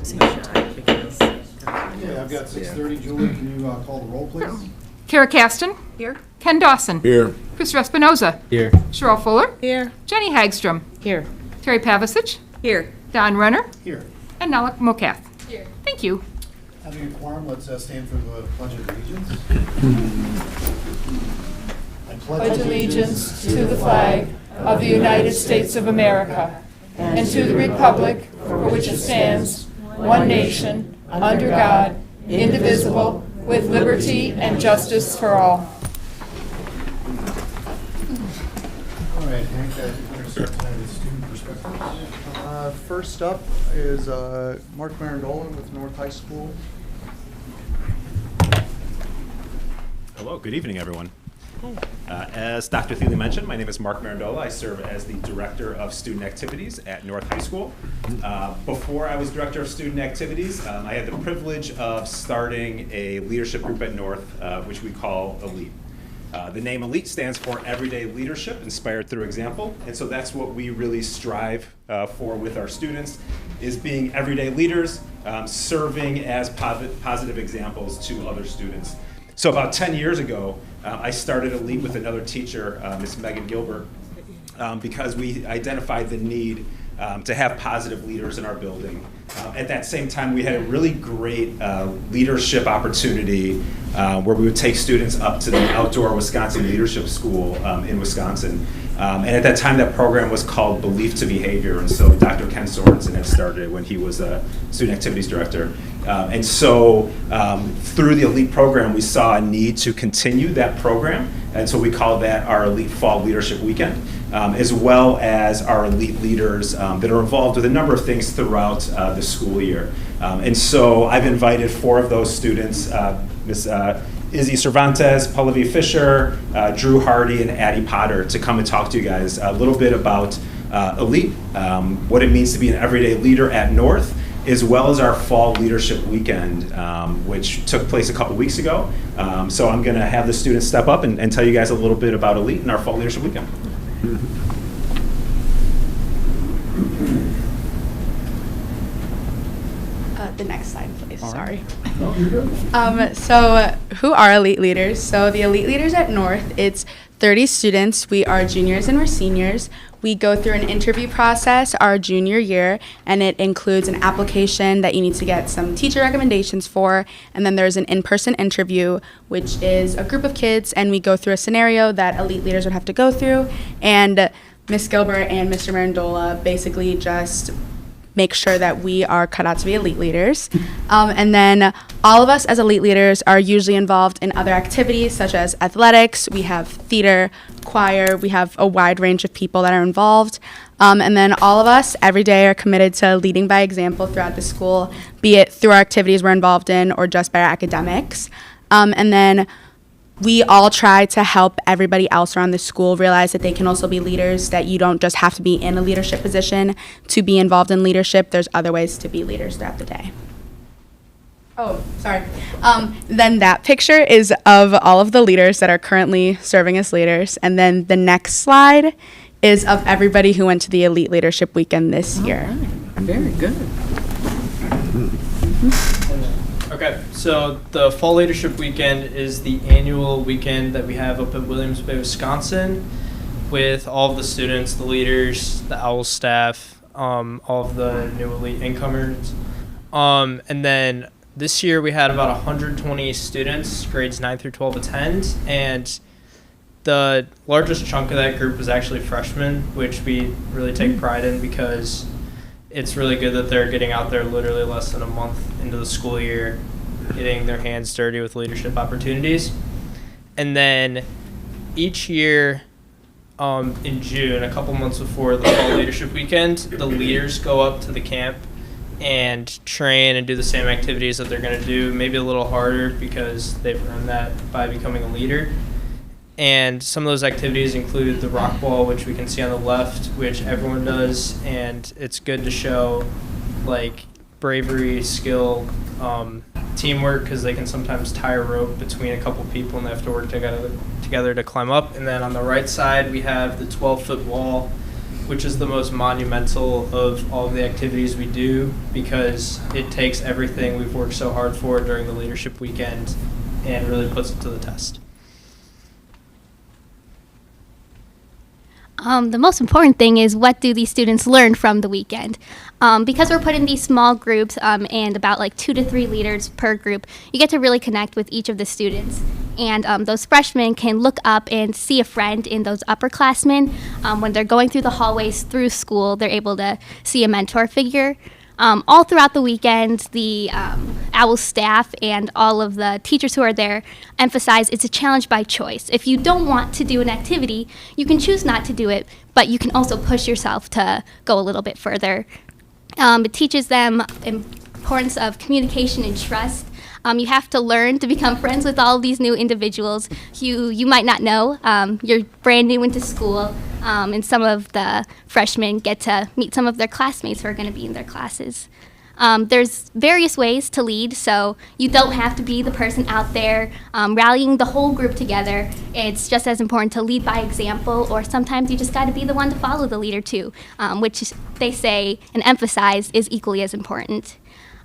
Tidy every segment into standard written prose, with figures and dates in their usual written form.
Okay, I've got 6:30. Julie, can you call the roll, please? Kara Kasten. Here. Ken Dawson. Here. Chris Espinoza. Here. Cheryl Fuller. Here. Jenny Hagstrom. Here. Terry Pavicic. Here. Don Renner. Here. And Nalek Mokath. Here. Thank you. Having a quorum, let's stand for the Pledge of Allegiance. I Pledge allegiance to the flag of the United States of America and to the republic for which it stands, one nation, under God, indivisible, with liberty and justice for all. All right, Hank, you're going to start tonight with student perspectives. First up is Mark Marandola with North High School. Hello, good evening, everyone. As Dr. Thiele mentioned, my name is Mark Marandola. I serve as the Director of Student Activities at North High School. Before I was Director of Student Activities, I had the privilege of starting a leadership group at North, which we call ELITE. The name ELITE stands for Everyday Leadership Inspired Through Example, and so that's what we really strive for with our students, is being everyday leaders, serving as positive examples to other students. So about 10 years ago, I started ELITE with another teacher, Ms. Megan Gilbert, because we identified the need to have positive leaders in our building. At that same time, we had a really great leadership opportunity where we would take students up to the Outdoor Wisconsin Leadership School in Wisconsin. And at that time, that program was called Belief to Behavior, and so Dr. Ken Sorensen had started it when he was a student activities director. And so through the ELITE program, we saw a need to continue that program, and so we call that our ELITE Fall Leadership Weekend, as well as our ELITE leaders that are involved with a number of things throughout the school year. And so I've invited 4 of those students, Ms. Izzy Cervantes, Pallavi Fisher, Drew Hardy, and Addie Potter, to come and talk to you guys a little bit about ELITE, what it means to be an everyday leader at North, as well as our Fall Leadership Weekend, which took place a couple weeks ago. So I'm going to have the students step up and tell you guys a little bit about ELITE and our Fall Leadership Weekend. The next slide, please. Sorry. So who are ELITE leaders? So the ELITE leaders at North, it's 30 students. We are juniors and we're seniors. We go through an interview process our junior year, and it includes an application that you need to get some teacher recommendations for, and then there's an in-person interview, which is a group of kids, and we go through a scenario that ELITE leaders would have to go through, and Ms. Gilbert and Mr. Marandola basically just make sure that we are cut out to be ELITE leaders. And then all of us as ELITE leaders are usually involved in other activities such as athletics, we have theater, choir, we have a wide range of people that are involved. And then all of us every day are committed to leading by example throughout the school, be it through our activities we're involved in or just by our academics. And then we all try to help everybody else around the school realize that they can also be leaders, that you don't just have to be in a leadership position to be involved in leadership. There's other ways to be leaders throughout the day. Oh, sorry. Then that picture is of all of the leaders that are currently serving as leaders. And then the next slide is of everybody who went to the ELITE Leadership Weekend this year. Right. Very good. Okay, so the Fall Leadership Weekend is the annual weekend that we have up at Williams Bay, Wisconsin, with all of the students, the leaders, the OWL staff, all of the new ELITE incomers. And then this year we had about 120 students, grades 9 through 12 attend, and the largest chunk of that group was actually freshmen, which we really take pride in because it's really good that they're getting out there literally less than a month into the school year, getting their hands dirty with leadership opportunities. And then each year in June, a couple months before the Fall Leadership Weekend, the leaders go up to the camp and train and do the same activities that they're going to do, maybe a little harder because they've earned that by becoming a leader. And some of those activities include the rock wall, which we can see on the left, which everyone does, and it's good to show like bravery, skill, teamwork, because they can sometimes tie a rope between a couple people and they have to work together to climb up. And then on the right side, we have the 12-foot wall, which is the most monumental of all of the activities we do because it takes everything we've worked so hard for during the leadership weekend and really puts it to the test. The most important thing is what do these students learn from the weekend? Because we're put in these small groups and about like 2 to 3 leaders per group, you get to really connect with each of the students. And those freshmen can look up and see a friend in those upperclassmen. When they're going through the hallways through school, they're able to see a mentor figure. All throughout the weekend, the OWL staff and all of the teachers who are there emphasize it's a challenge by choice. If you don't want to do an activity, you can choose not to do it, but you can also push yourself to go a little bit further. It teaches them importance of communication and trust. You have to learn to become friends with all of these new individuals you might not know. You're brand new into school, and some of the freshmen get to meet some of their classmates who are going to be in their classes. There's various ways to lead, so you don't have to be the person out there rallying the whole group together. It's just as important to lead by example, or sometimes you just got to be the one to follow the leader too, which they say and emphasize is equally as important.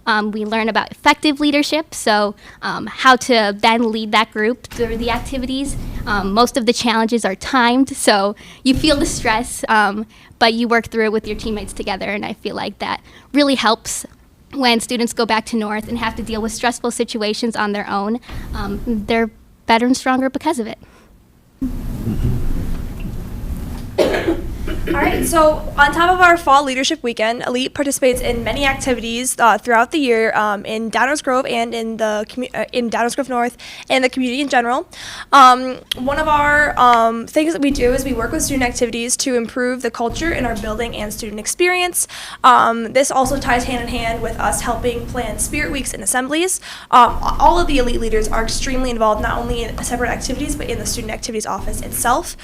We learn about effective leadership, so how to then lead that group through the activities. Most of the challenges are timed, so you feel the stress, but you work through it with your teammates together, and I feel like that really helps when students go back to North and have to deal with stressful situations on their own. They're better and stronger because of it. All right, so on top of our fall leadership weekend, Elite participates in many activities throughout the year in Downers Grove and in Downers Grove North and the community in general. One of our things that we do is we work with student activities to improve the culture in our building and student experience. This also ties hand in hand with us helping plan spirit weeks and assemblies. All of the Elite leaders are extremely involved, not only in separate activities, but in the student activities office itself.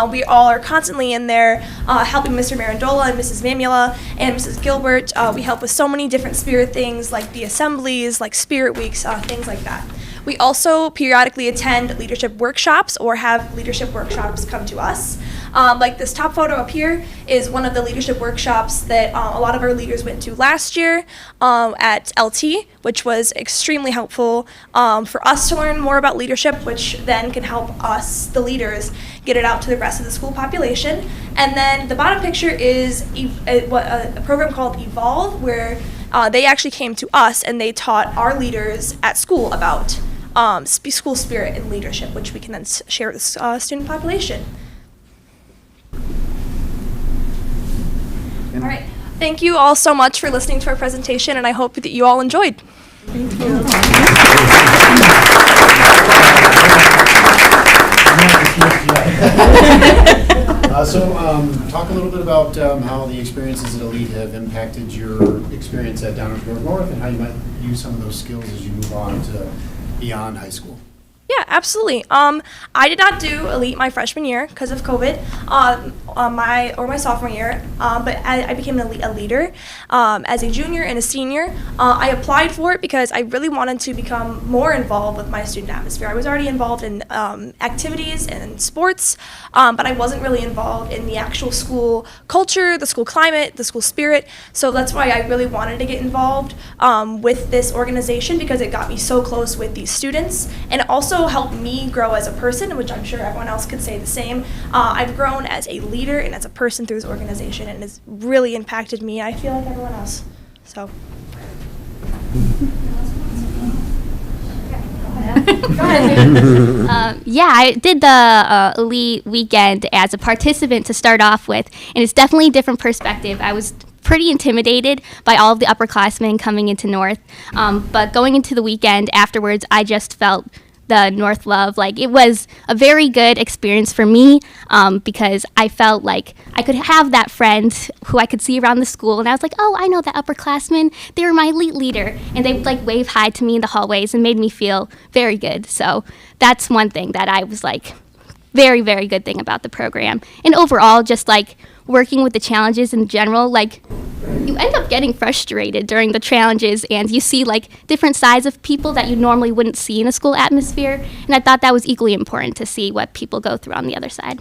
We all are constantly in there helping Mr. Marandola and Mrs. Mamula and Mrs. Gilbert. We help with so many different spirit things like the assemblies, like spirit weeks, things like that. We also periodically attend leadership workshops or have leadership workshops come to us. Like this top photo up here is one of the leadership workshops that a lot of our leaders went to last year at LT, which was extremely helpful for us to learn more about leadership, which then can help us, the leaders, get it out to the rest of the school population. And then the bottom picture is a program called Evolve, where they actually came to us and they taught our leaders at school about school spirit and leadership, which we can then share with the student population. All right. Thank you all so much for listening to our presentation, and I hope that you all enjoyed. Thank you. Talk a little bit about how the experiences at Elite have impacted your experience at Downers Grove North and how you might use some of those skills as you move on to beyond high school. Yeah, absolutely. I did not do Elite my freshman year because of COVID, my sophomore year, but I became a leader as a junior and a senior. I applied for it because I really wanted to become more involved with my student atmosphere. I was already involved in activities and sports, but I wasn't really involved in the actual school culture, the school climate, the school spirit. So that's why I really wanted to get involved with this organization, because it got me so close with these students, and it also helped me grow as a person, which I'm sure everyone else could say the same. I've grown as a leader and as a person through this organization, and it's really impacted me, I feel like everyone else. So. Go ahead. Yeah, I did the Elite weekend as a participant to start off with, and it's definitely a different perspective. I was pretty intimidated by all of the upperclassmen coming into North, but going into the weekend afterwards, I just felt the North love. Like, it was a very good experience for me because I felt like I could have that friend who I could see around the school, and I was like, oh, I know that upperclassman. They were my Elite leader, and they would like wave hi to me in the hallways and made me feel very good. So that's one thing that I was like, very, very good thing about the program. And overall, just like working with the challenges in general, like you end up getting frustrated during the challenges, and you see like different sides of people that you normally wouldn't see in a school atmosphere. And I thought that was equally important to see what people go through on the other side.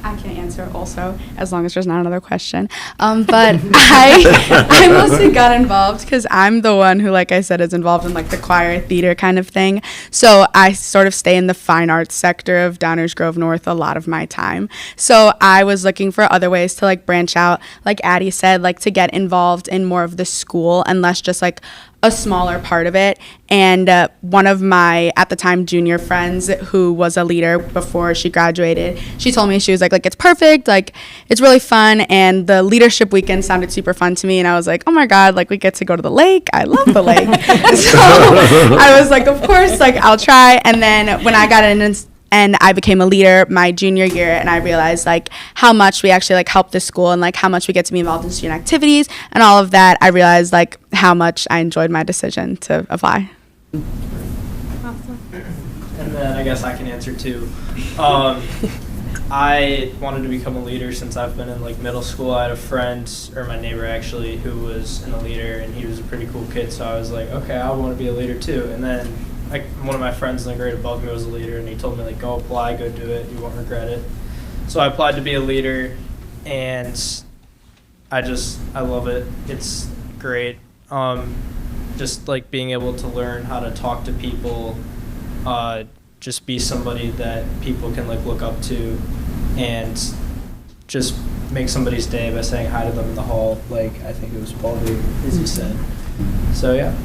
I can answer also, as long as there's not another question. But I mostly got involved because I'm the one who, like I said, is involved in like the choir theater kind of thing. So I sort of stay in the fine arts sector of Downers Grove North a lot of my time. So I was looking for other ways to like branch out, like Addie said, like to get involved in more of the school and less just like a smaller part of it. And one of my, at the time, junior friends who was a leader before she graduated, she told me, she was like, it's perfect, like, it's really fun, and the leadership weekend sounded super fun to me, and I was like, oh my God, like, we get to go to the lake, I love the lake. So I was like, of course, like, I'll try, and then when I got in and I became a leader my junior year, and I realized like how much we actually like help the school and like how much we get to be involved in student activities and all of that. I realized like how much I enjoyed my decision to apply. And then I guess I can answer too. I wanted to become a leader since I've been in like middle school. I had a friend, or my neighbor actually, who was in a leader, and he was a pretty cool kid. So I was like, okay, I want to be a leader too. And then like one of my friends in the grade above me was a leader, and he told me like, go apply, go do it, you won't regret it. So I applied to be a leader, and I love it. It's great. Just like being able to learn how to talk to people, just be somebody that people can like look up to, and just make somebody's day by saying hi to them in the hall. Like I think it was Paul who Izzy said. So yeah.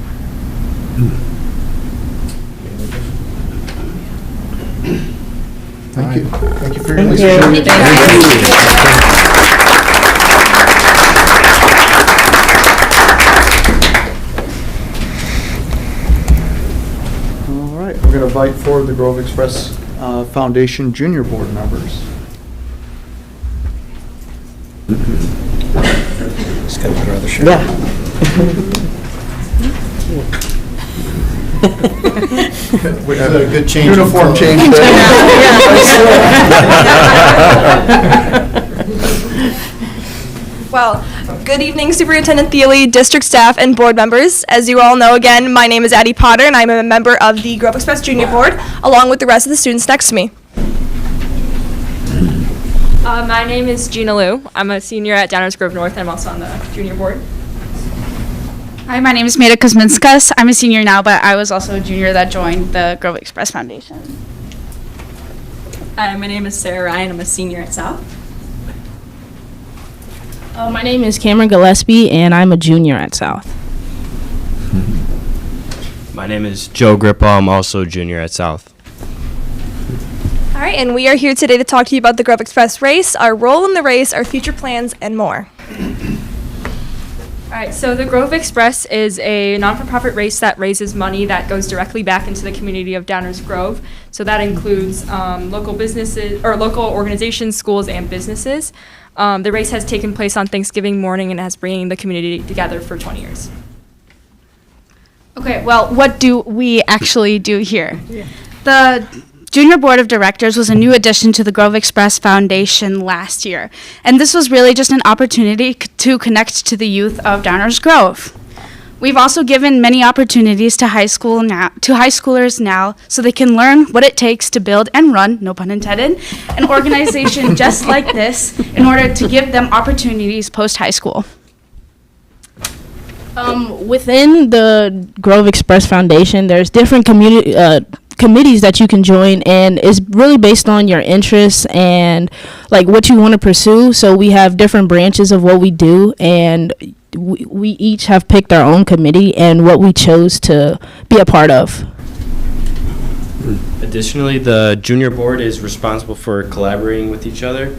Thank you. Thank you for your Thank leadership. you. All right, we're going to invite forward the Grove Express Foundation Junior Board members. Just got to put her other shirt. We have a good change. Uniform change. Well, good evening, Superintendent Thiele, district staff, and board members. As you all know, again, my name is Addie Potter, and I'm a member of the Grove Express Junior Board, along with the rest of the students next to me. My name is Gina Liu. I'm a senior at Downers Grove North, and I'm also on the junior board. Hi, my name is Maida Kuzminskas. I'm a senior now, but I was also a junior that joined the Grove Express Foundation. Hi, my name is Sarah Ryan. I'm a senior at South. My name is Cameron Gillespie, and I'm a junior at South. My name is Joe Grippa. I'm also a junior at South. All right, and we are here today to talk to you about the Grove Express race, our role in the race, our future plans, and more. All right, so the Grove Express is a non-for-profit race that raises money that goes directly back into the community of Downers Grove. So that includes local businesses, or local organizations, schools, and businesses. The race has taken place on Thanksgiving morning and has bringing the community together for 20 years. Okay, well, what do we actually do here? The Junior Board of Directors was a new addition to the Grove Express Foundation last year, and this was really just an opportunity to connect to the youth of Downers Grove. We've also given many opportunities to high schoolers now so they can learn what it takes to build and run, no pun intended, an organization just like this in order to give them opportunities post-high school. Within the Grove Express Foundation, there's different committees that you can join, and it's really based on your interests and like what you want to pursue. So we have different branches of what we do, and we each have picked our own committee and what we chose to be a part of. Additionally, the junior board is responsible for collaborating with each other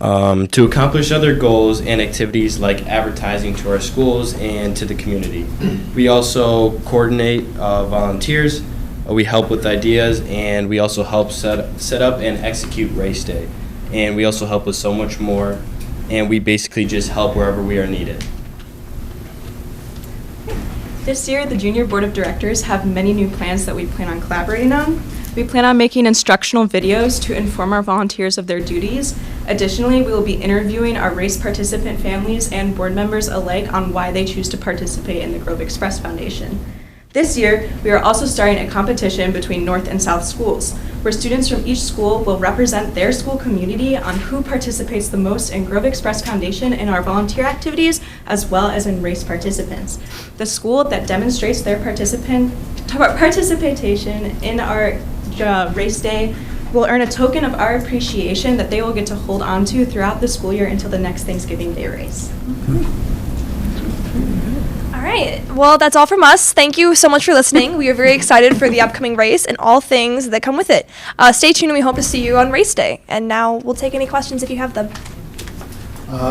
to accomplish other goals and activities like advertising to our schools and to the community. We also coordinate volunteers, we help with ideas, and we also help set up and execute race day. And we also help with so much more, and we basically just help wherever we are needed. This year, the Junior Board of Directors have many new plans that we plan on collaborating on. We plan on making instructional videos to inform our volunteers of their duties. Additionally, we will be interviewing our race participant families and board members alike on why they choose to participate in the Grove Express Foundation. This year, we are also starting a competition between North and South schools, where students from each school will represent their school community on who participates the most in Grove Express Foundation in our volunteer activities, as well as in race participants. The school that demonstrates their participation in our race day will earn a token of our appreciation that they will get to hold on to throughout the school year until the next Thanksgiving Day race. All right. Well, that's all from us. Thank you so much for listening. We are very excited for the upcoming race and all things that come with it. Stay tuned, and we hope to see you on race day. And now we'll take any questions if you have them.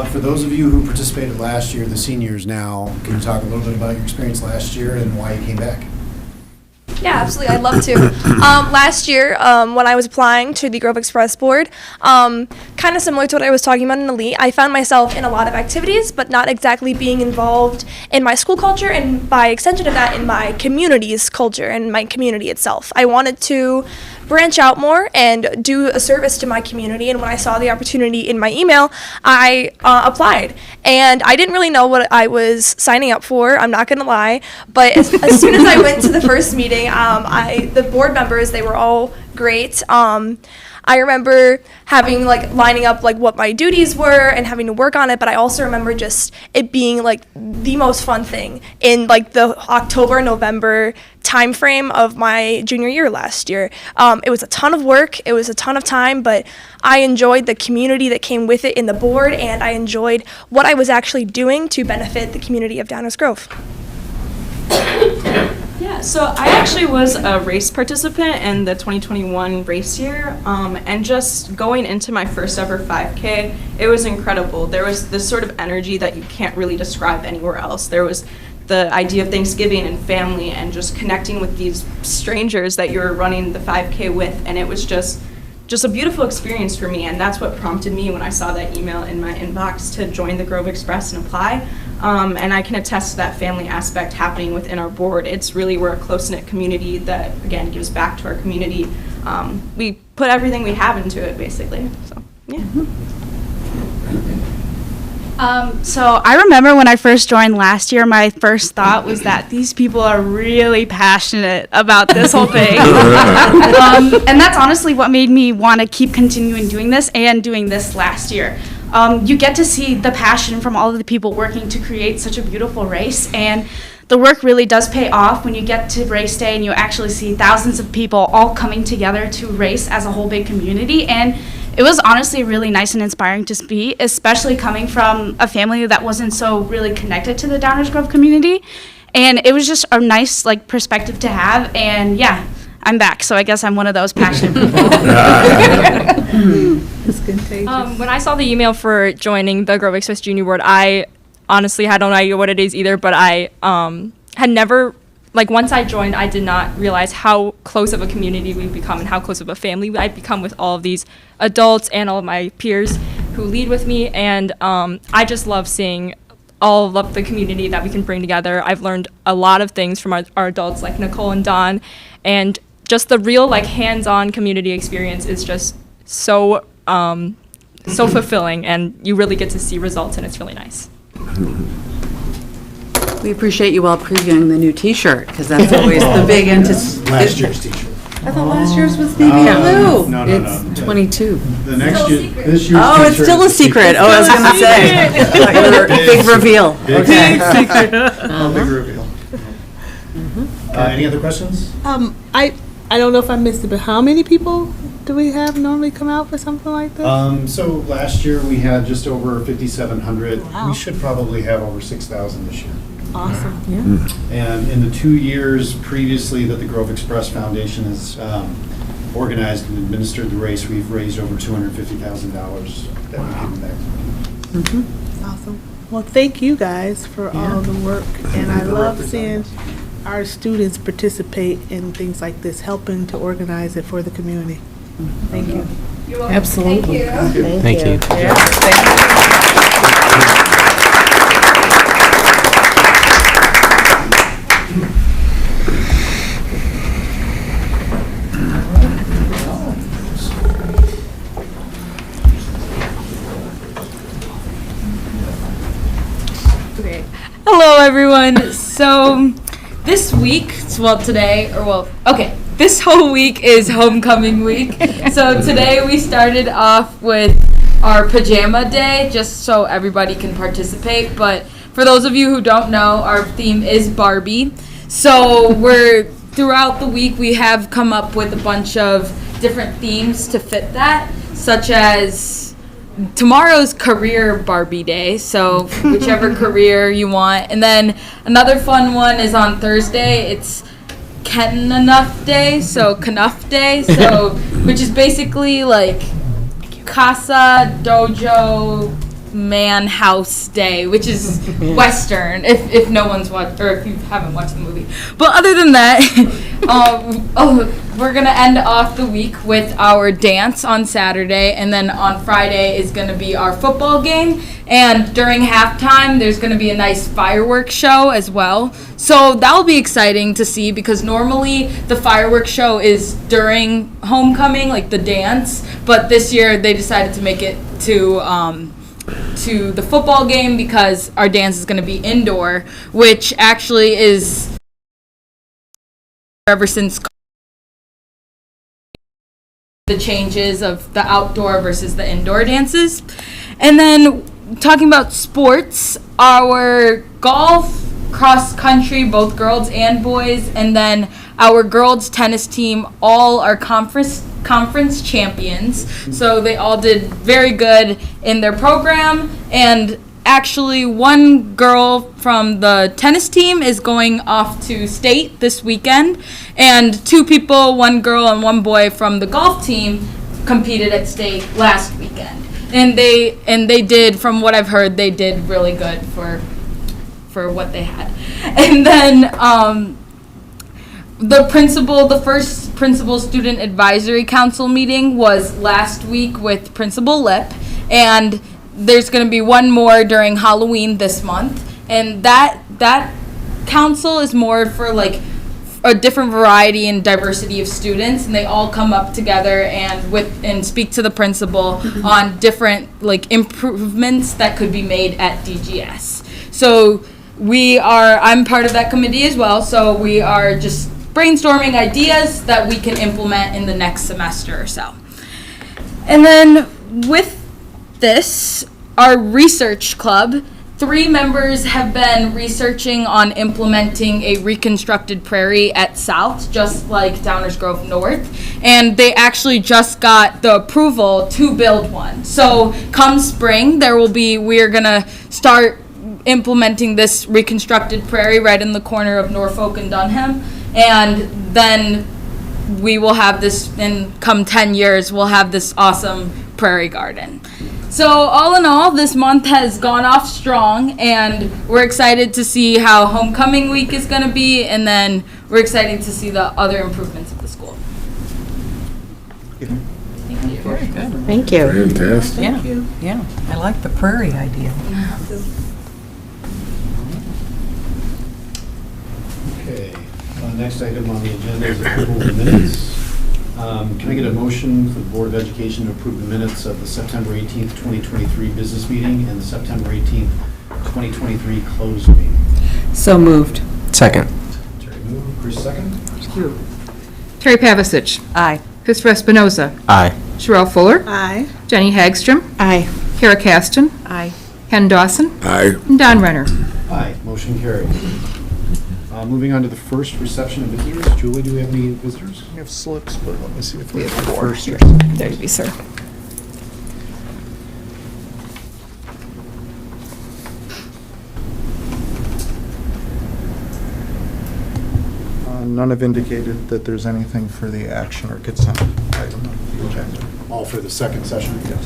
For those of you who participated last year, the seniors now, can you talk a little bit about your experience last year and why you came back? Yeah, absolutely. I'd love to. Last year, when I was applying to the Grove Express board, kind of similar to what I was talking about in Elite, I found myself in a lot of activities, but not exactly being involved in my school culture, and by extension of that, in my community's culture and my community itself. I wanted to branch out more and do a service to my community, and when I saw the opportunity in my email, I applied. And I didn't really know what I was signing up for, I'm not going to lie, but as soon as I went to the first meeting, the board members, they were all great. I remember having lining up what my duties were and having to work on it, but I also remember just it being the most fun thing in the October-November time frame of my junior year last year. It was a ton of work, it was a ton of time, but I enjoyed the community that came with it in the board, and I enjoyed what I was actually doing to benefit the community of Downers Grove. Yeah, so I actually was a race participant in the 2021 race year, and just going into my first ever 5K, it was incredible. There was this sort of energy that you can't really describe anywhere else. There was the idea of Thanksgiving and family and just connecting with these strangers that you were running the 5K with, and it was just a beautiful experience for me, and that's what prompted me when I saw that email in my inbox to join the Grove Express and apply. And I can attest to that family aspect happening within our board. It's really, we're a close-knit community that, again, gives back to our community. We put everything we have into it, basically. So, yeah. So I remember when I first joined last year, my first thought was that these people are really passionate about this whole thing. And that's honestly what made me want to keep continuing doing this and doing this last year. You get to see the passion from all of the people working to create such a beautiful race, and the work really does pay off when you get to race day and you actually see thousands of people all coming together to race as a whole big community. And it was honestly really nice and inspiring to see, especially coming from a family that wasn't so really connected to the Downers Grove community. And it was just a nice perspective to have. And yeah, I'm back, so I guess I'm one of those passionate people. It's contagious. When I saw the email for joining the Grove Express Junior Board, I honestly had no idea what it is either, but I had never, once I joined, I did not realize how close of a community we've become and how close of a family I've become with all of these adults and all of my peers who lead with me, and I just love seeing all of the community that we can bring together. I've learned a lot of things from our adults like Nicole and Don, and just the real hands-on community experience is just so fulfilling, and you really get to see results, and it's really nice. We appreciate you all previewing the new T-shirt, because that's always the big Last year's T-shirt. I thought last year's was navy blue. No. It's 22. The next year, this year's Oh, it's T-shirt still a is secret. Oh, I was going to say. Big reveal. Okay. Big reveal. Any other questions? I don't know if I missed it, but how many people do we have normally come out for something like this? So last year we had just over 5,700. Wow. We should probably have over 6,000 this year. Awesome. Yeah. And in the 2 years previously that the Grove Express Foundation has organized and administered the race, we've raised over $250,000 that we've given back. Awesome. Well, thank you guys for all the work, and I love seeing our students participate in things like this, helping to organize it for the community. Thank you. You're welcome. Absolutely. Thank you. Yeah, thank you. Hello, everyone. So this week, this whole week is homecoming week. So today we started off with our pajama day, just so everybody can participate. But for those of you who don't know, our theme is Barbie. So throughout the week, we have come up with a bunch of different themes to fit that, such as tomorrow's career Barbie day, so whichever career you want. And then another fun one is on Thursday. It's Knuff Day, so Knuff Day, which is basically like Casa Dojo Man House Day, which is Western, if no one's watched, or if you haven't watched the movie. But other than that, we're gonna end off the week with our dance on Saturday, and then on Friday is gonna be our football game. And during halftime, there's gonna be a nice fireworks show as well. So that'll be exciting to see, because normally the fireworks show is during homecoming, like the dance. But this year they decided to make it to the football game, because our dance is going to be indoor, which actually is ever since the changes of the outdoor versus the indoor dances. And then talking about sports, our golf, cross country, both girls and boys, and then our girls tennis team all are conference champions. So they all did very good in their program, and actually one girl from the tennis team is going off to state this weekend, and two people, one girl and one boy from the golf team, competed at state last weekend. And they did, from what I've heard, they did really good for what they had. And then the first principal student advisory council meeting was last week with Principal Lip, and there's going to be one more during Halloween this month. And that council is more for like a different variety and diversity of students, and they all come up together and speak to the principal on different like improvements that could be made at DGS. So I'm part of that committee as well, so we are just brainstorming ideas that we can implement in the next semester or so. And then with this, our research club, 3 members have been researching on implementing a reconstructed prairie at South, just like Downers Grove North, and they actually just got the approval to build one. So come spring, we're gonna start implementing this reconstructed prairie right in the corner of Norfolk and Dunham, and then we will have this, and come 10 years, we'll have this awesome prairie garden. So all in all, this month has gone off strong, and we're excited to see how homecoming week is going to be, and then we're excited to see the other improvements of the school. Thank you. Very good. Thank you. Fantastic. Thank you. Yeah, I like the prairie idea. Okay, next item on the agenda is approval of the minutes. Can I get a motion for the Board of Education to approve the minutes of the September 18th, 2023 business meeting and the September 18th, 2023 closed meeting? So moved. Second. Terry moved, Chris second. Terry Pavasich. Aye. Christopher Espinoza. Aye. Sherelle Fuller. Aye. Jenny Hagstrom. Aye. Kara Caston. Aye. Ken Dawson. Aye. And Don Renner. Aye, motion carried. Moving on to the first reception of visitors. Julie, do we have any visitors? We have slips, but let me see if we have 4. There you be, sir. None have indicated that there's anything for the action or consent item of the agenda. All for the second session? Yes.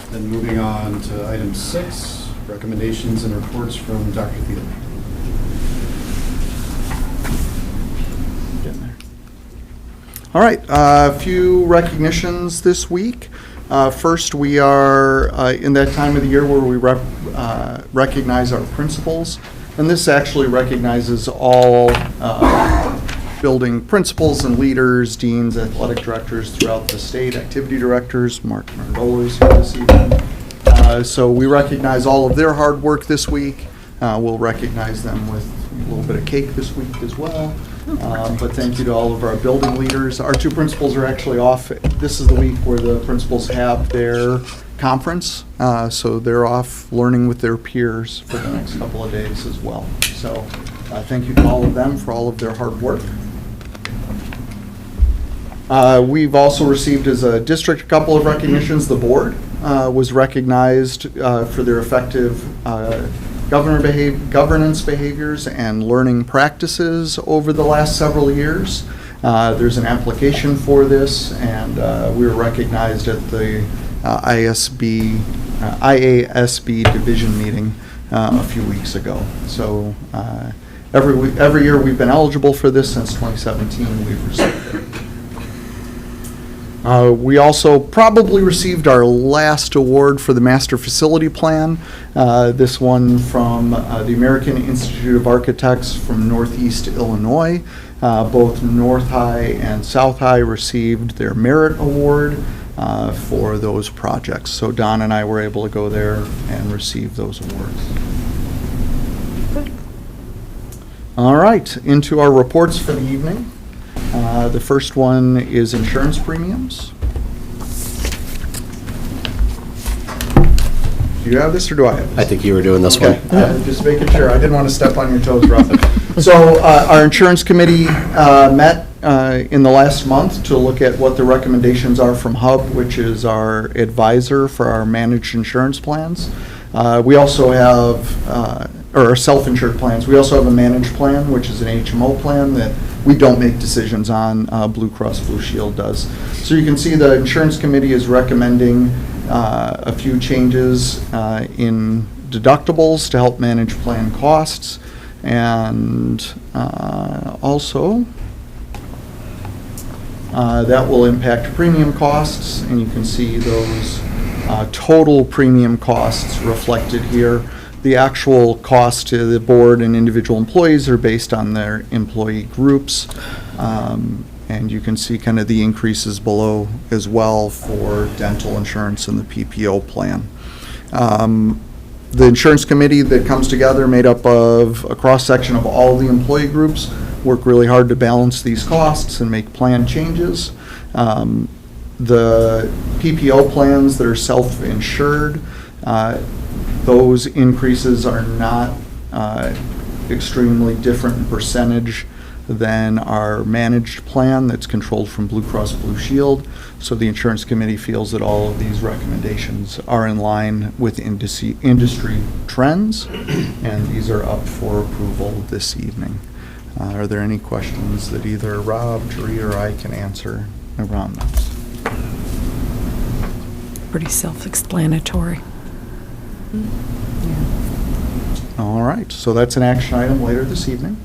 Then moving on to item 6, recommendations and reports from Dr. Thielen. All right, a few recognitions this week. First, we are in that time of the year where we recognize our principals, and this actually recognizes all building principals and leaders, deans, athletic directors throughout the state, activity directors. Mark Mandola is here this evening. So we recognize all of their hard work this week. We'll recognize them with, we'll little bit of cake this week as well. But thank you to all of our building leaders. Our two principals are actually off. This is the week where the principals have their conference, so they're off learning with their peers for the next couple of days as well. So thank you to all of them for all of their hard work. We've also received as a district a couple of recognitions. The board was recognized for their effective governance behaviors and learning practices over the last several years. There's an application for this, and we were recognized at the IASB division meeting a few weeks ago. So every year we've been eligible for this since 2017. We've received it. We also probably received our last award for the Master Facility Plan. This one from the American Institute of Architects from Northeast Illinois. Both North High and South High received their Merit Award for those projects. So Don and I were able to go there and receive those awards. All right, into our reports for the evening. The first one is insurance premiums. Do you have this or do I have this? I think you were doing this one. Just making sure. I didn't want to step on your toes, Ruff. So our insurance committee met in the last month to look at what the recommendations are from HUB, which is our advisor for our managed insurance plans. We also have, or self-insured plans. We also have a managed plan, which is an HMO plan that we don't make decisions on. Blue Cross Blue Shield does. So you can see the insurance committee is recommending a few changes in deductibles to help manage plan costs, and also that will impact premium costs, and you can see those total premium costs reflected here. The actual cost to the board and individual employees are based on their employee groups. And you can see kind of the increases below as well for dental insurance and the PPO plan. The insurance committee that comes together, made up of a cross-section of all the employee groups, work really hard to balance these costs and make plan changes. The PPO plans that are self-insured, those increases are not extremely different in percentage than our managed plan that's controlled from Blue Cross Blue Shield. So the insurance committee feels that all of these recommendations are in line with industry trends, and these are up for approval this evening. Are there any questions that either Rob, Jerry, or I can answer around those? Pretty self-explanatory. All right, so that's an action item later this evening.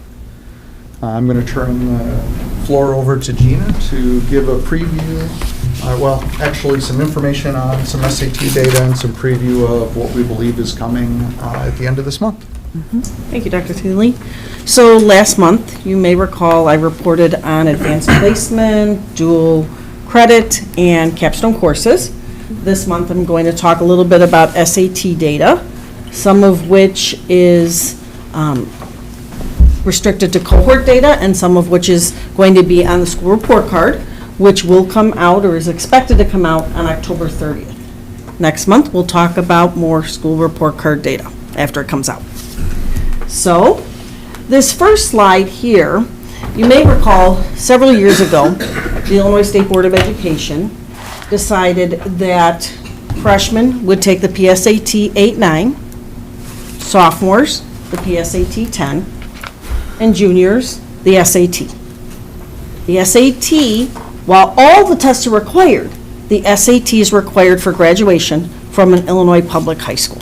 I'm going to turn the floor over to Gina to give a preview, well, actually some information on some SAT data and some preview of what we believe is coming at the end of this month. Thank you, Dr. Thiele. So last month, you may recall, I reported on advanced placement, dual credit, and capstone courses. This month, I'm going to talk a little bit about SAT data, some of which is restricted to cohort data, and some of which is going to be on the school report card, which will come out or is expected to come out on October 30th. Next month, we'll talk about more school report card data after it comes out. So, this first slide here, you may recall several years ago, the Illinois State Board of Education decided that freshmen would take the PSAT 8-9, sophomores the PSAT 10, and juniors the SAT. The SAT, while all the tests are required, the SAT is required for graduation from an Illinois public high school.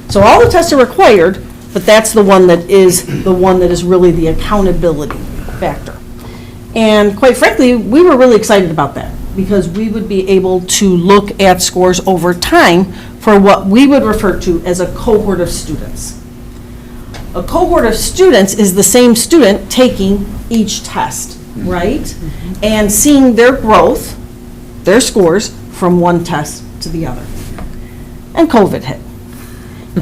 So all the tests are required, but that's the one that is really the accountability factor. And quite frankly, we were really excited about that, because we would be able to look at scores over time for what we would refer to as a cohort of students. A cohort of students is the same student taking each test, right? And seeing their growth, their scores, from one test to the other. And COVID hit.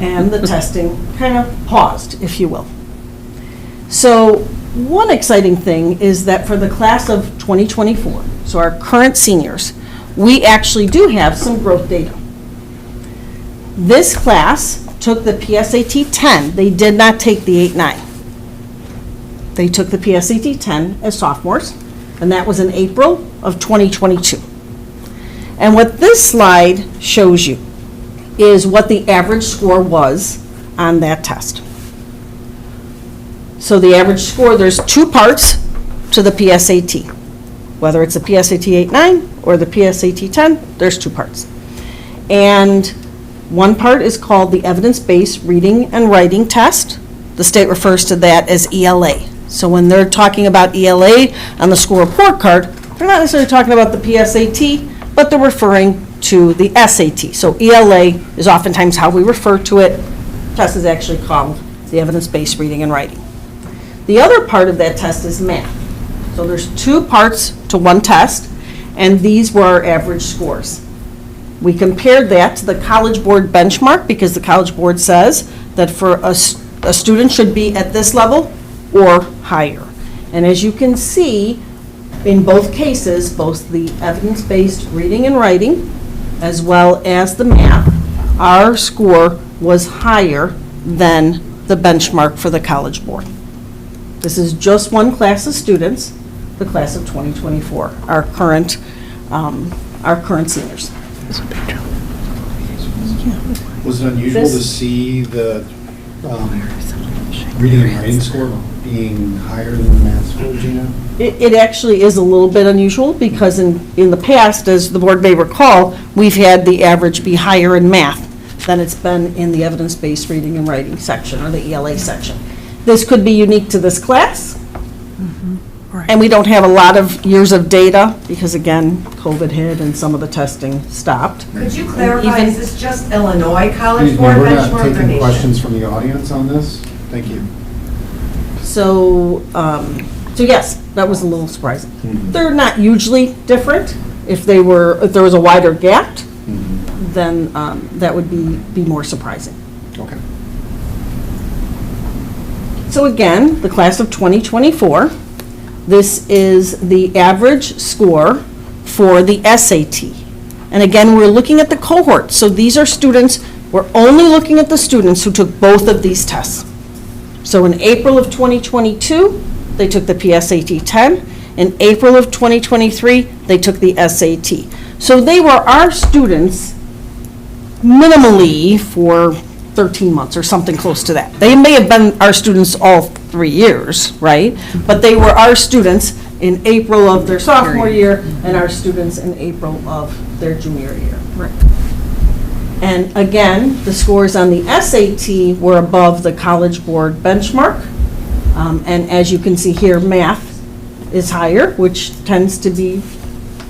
And the testing kind of paused, if you will. So one exciting thing is that for the class of 2024, so our current seniors, we actually do have some growth data. This class took the PSAT 10. They did not take the 8-9. They took the PSAT 10 as sophomores, and that was in April of 2022. And what this slide shows you is what the average score was on that test. So the average score, there's two parts to the PSAT. Whether it's the PSAT 8-9 or the PSAT 10, there's two parts. And one part is called the evidence-based reading and writing test. The state refers to that as ELA. So when they're talking about ELA on the school report card, they're not necessarily talking about the PSAT, but they're referring to the SAT. So ELA is oftentimes how we refer to it. The test is actually called the evidence-based reading and writing. The other part of that test is math. So there's two parts to one test, and these were our average scores. We compared that to the College Board benchmark because the College Board says that for a student should be at this level or higher. And as you can see, in both cases, both the evidence-based reading and writing as well as the math, our score was higher than the benchmark for the College Board. This is just one class of students, the class of 2024, our current seniors. Was it unusual to see the reading and writing score being higher than the math score, Gina? It actually is a little bit unusual because in the past, as the board may recall, we've had the average be higher in math than it's been in the evidence-based reading and writing section or the ELA section. This could be unique to this class. And we don't have a lot of years of data because, again, COVID hit and some of the testing stopped. Could you clarify, is this just Illinois College Excuse me, Board we're not benchmark or taking nation? questions from the audience on this. Thank you. So yes, that was a little surprising. They're not usually different. If there was a wider gap, then that would be more surprising. Okay. So again, the class of 2024, this is the average score for the SAT. And again, we're looking at the cohort. So these are students, we're only looking at the students who took both of these tests. So in April of 2022, they took the PSAT 10. In April of 2023, they took the SAT. So they were our students minimally for 13 months or something close to that. They may have been our students all 3 years, right? But they were our students in April of their sophomore year and our students in April of their junior year. Right. And again, the scores on the SAT were above the College Board benchmark. And as you can see here, math is higher, which tends to be,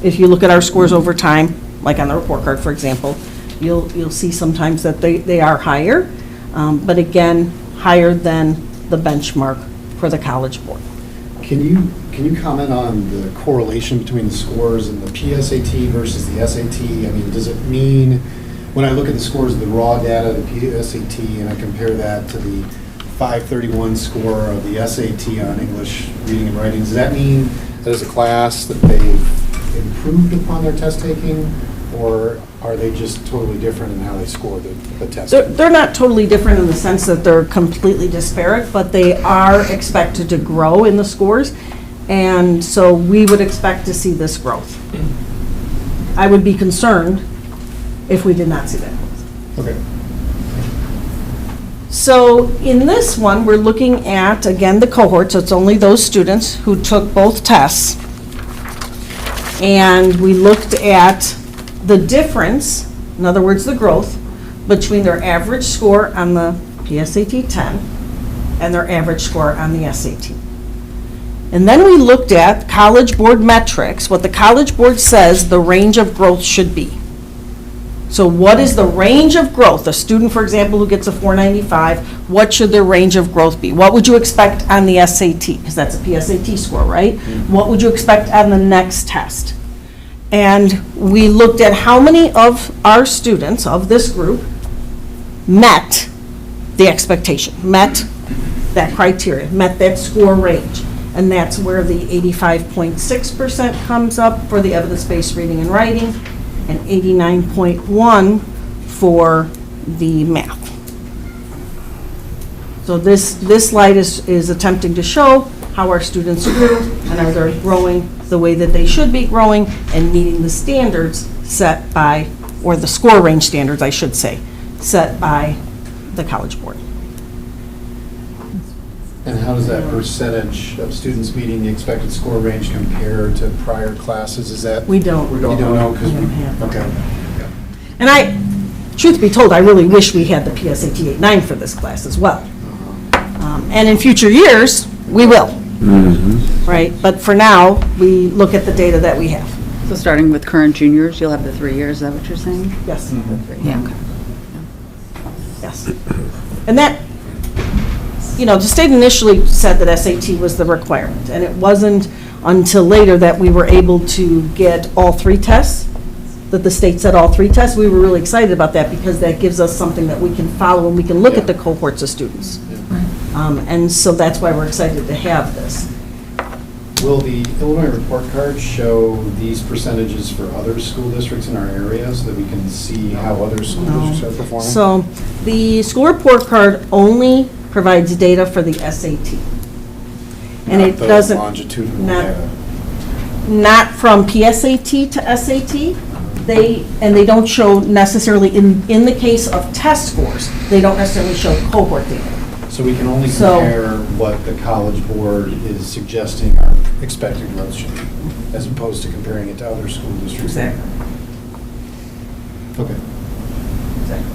if you look at our scores over time, like on the report card, for example, you'll see sometimes that they are higher, but again, higher than the benchmark for the College Board. Can you comment on the correlation between the scores and the PSAT versus the SAT? I mean, does it mean, when I look at the scores of the raw data, the PSAT, and I compare that to the 531 score of the SAT on English reading and writing, does that mean that as a class that they've improved upon their test taking, or are they just totally different in how they score the test? They're not totally different in the sense that they're completely disparate, but they are expected to grow in the scores, and so we would expect to see this growth. I would be concerned if we did not see that growth. Okay. So in this one, we're looking at, again, the cohort, so it's only those students who took both tests. And we looked at the difference, in other words, the growth, between their average score on the PSAT 10 and their average score on the SAT. And then we looked at College Board metrics, what the College Board says the range of growth should be. So what is the range of growth? A student, for example, who gets a 495, what should their range of growth be? What would you expect on the SAT? Because that's a PSAT score, right? What would you expect on the next test? And we looked at how many of our students of this group met the expectation, met that criteria, met that score range. And that's where the 85.6% comes up for the evidence-based reading and writing, and 89.1 for the math. So this slide is attempting to show how our students grew and are they growing the way that they should be growing and meeting the standards set by, or the score range standards, I should say, set by the College Board. And how does that percentage of students meeting the expected score range compare to prior classes? Is that? We don't. You don't know because We don't have that. Okay. And truth be told, I really wish we had the PSAT-89 for this class as well. And in future years, we will. Right? But for now, we look at the data that we have. So starting with current juniors, you'll have the 3 years, is that what you're saying? Yes. Yeah, okay. Yes. And that, the state initially said that SAT was the requirement, and it wasn't until later that we were able to get all 3 tests, that the state said all 3 tests. We were really excited about that because that gives us something that we can follow and we can look at the cohorts of students. And so that's why we're excited to have this. Will the Illinois report card show these percentages for other school districts in our area so that we can see how other school districts are performing? So the school report card only provides data for the SAT. And Not it the doesn't. longitudinal not- data. Not from PSAT to SAT. They don't show necessarily, in the case of test scores, they don't necessarily show cohort data. So we can only So- compare what the College Board is suggesting our expected growth should be, as opposed to comparing it to other school districts. Exactly. Okay. Exactly.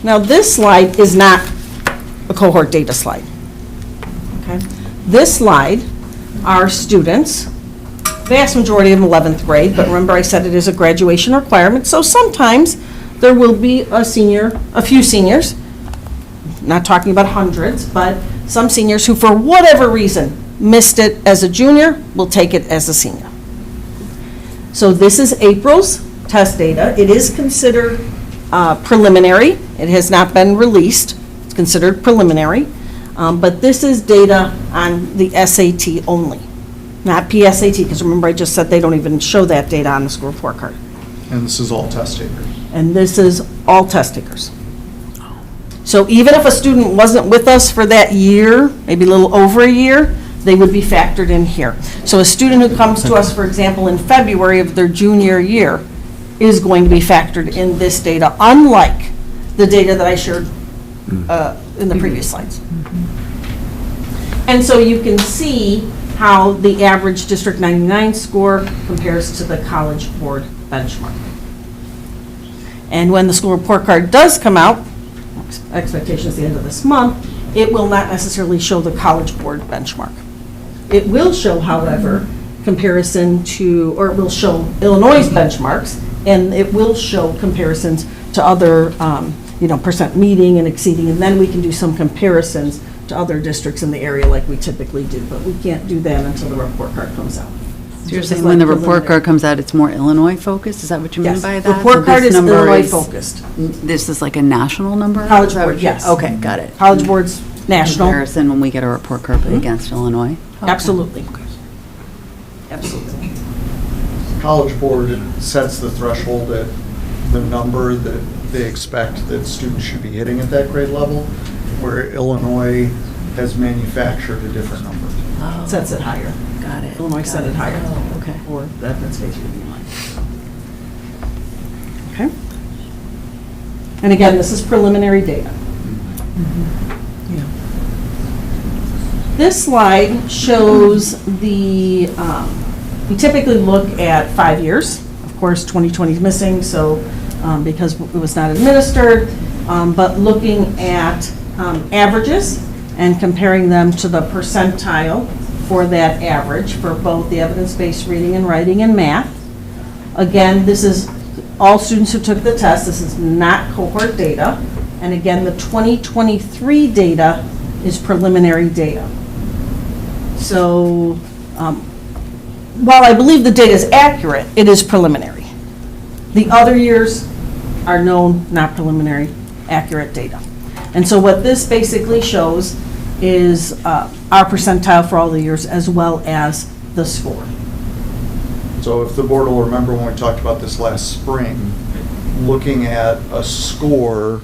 Now, this slide is not a cohort data slide. Okay? This slide are students, vast majority of them 11th grade, but remember I said it is a graduation requirement, so sometimes there will be a few seniors, not talking about hundreds, but some seniors who for whatever reason missed it as a junior will take it as a senior. So this is April's test data. It is considered preliminary. It has not been released. It's considered preliminary. But this is data on the SAT only, not PSAT, because remember I just said they don't even show that data on the school report card. And this is all test takers. And this is all test takers. So even if a student wasn't with us for that year, maybe a little over a year, they would be factored in here. So a student who comes to us, for example, in February of their junior year is going to be factored in this data, unlike the data that I shared in the previous slides. And so you can see how the average District 99 score compares to the College Board benchmark. And when the school report card does come out, expectation is the end of this month, it will not necessarily show the College Board benchmark. It will show, however, comparison to, or it will show Illinois' benchmarks, and it will show comparisons to other, percent meeting and exceeding, and then we can do some comparisons to other districts in the area like we typically do, but we can't do that until the report card comes out. So you're saying when the report card comes out, it's more Illinois focused? Is that what you mean Yes. by that? Report So card this is number Illinois is- focused. This is like a national number? College Is that Board, what you- yes. Okay, got it. College Board's national. Comparison when we get a report card against Illinois? Okay. Absolutely. Absolutely. College Board sets the threshold at the number that they expect that students should be hitting at that grade level, where Illinois has manufactured a different number. Oh, Sets it higher. got it. Illinois set it higher. Oh, okay. Or the evidence-based reading line. Okay? And again, this is preliminary data. This slide shows we typically look at 5 years. Of course, 2020 is missing, so because it was not administered, but looking at averages and comparing them to the percentile for that average for both the evidence-based reading and writing and math. Again, this is all students who took the test. This is not cohort data. And again, the 2023 data is preliminary data. So while I believe the data is accurate, it is preliminary. The other years, are known, not preliminary, accurate data. And so what this basically shows is our percentile for all the years as well as the score. So if the board will remember when we talked about this last spring, looking at a score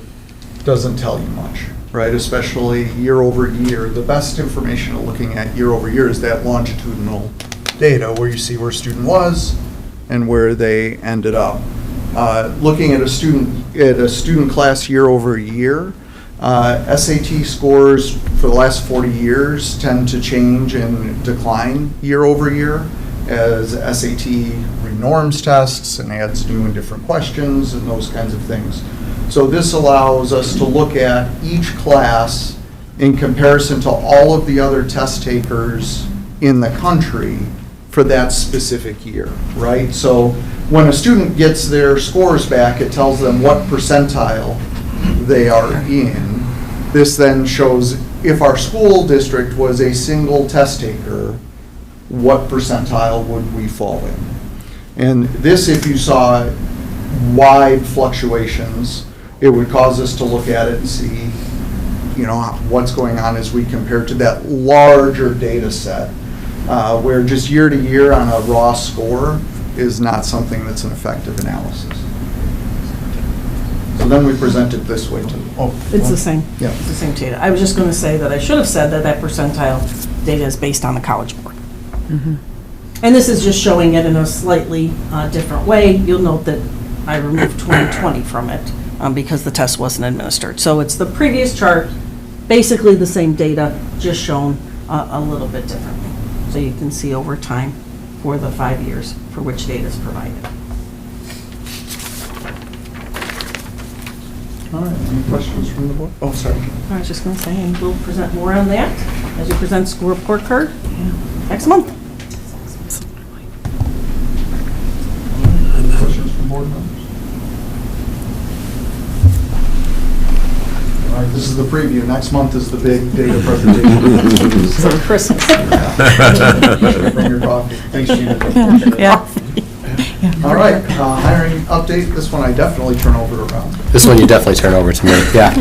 doesn't tell you much, right? Especially year over year. The best information of looking at year over year is that longitudinal data where you see where a student was and where they ended up. Looking at a student class year over year, SAT scores for the last 40 years tend to change and decline year over year as SAT renorms tests and adds new and different questions and those kinds of things. So this allows us to look at each class in comparison to all of the other test takers in the country for that specific year, right? So when a student gets their scores back, it tells them what percentile they are in. This then shows if our school district was a single test taker, what percentile would we fall in? And this, if you saw wide fluctuations, it would cause us to look at it and see, you know, what's going on as we compare to that larger data set, where just year to year on a raw score is not something that's an effective analysis. So then we present it this way too. Oh, It's the same. Yeah. It's the same data. I was just going to say that I should have said that that percentile data is based on the College Board. And this is just showing it in a slightly different way. You'll note that I removed 2020 from it because the test wasn't administered. So it's the previous chart, basically the same data, just shown a little bit differently. So you can see over time for the 5 years for which data is provided. All right, any questions from the board? Oh, sorry. I was just going to say, and we'll present more on that as you present school report card next month. Questions from board members? All right, this is the preview. Next month is the big data presentation. So Christmas. Bring your coffee. Thanks, Gina. Yeah. All right, hiring update. This one I definitely turn over to Ralph. This one you definitely turn over to me, yeah.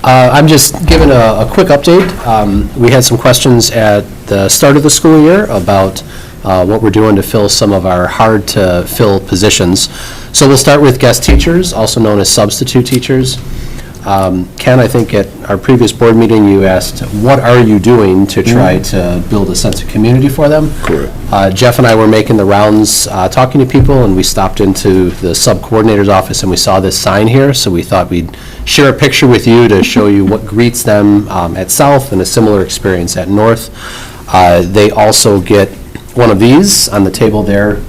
I'm just giving a quick update. We had some questions at the start of the school year about what we're doing to fill some of our hard-to-fill positions. So we'll start with guest teachers, also known as substitute teachers. Ken, I think at our previous board meeting, you asked, what are you doing to try to build a sense of community for them? Correct. Jeff and I were making the rounds talking to people, and we stopped into the sub-coordinator's office, and we saw this sign here, so we thought we'd share a picture with you to show you what greets them at South and a similar experience at North. They also get one of these on the table there.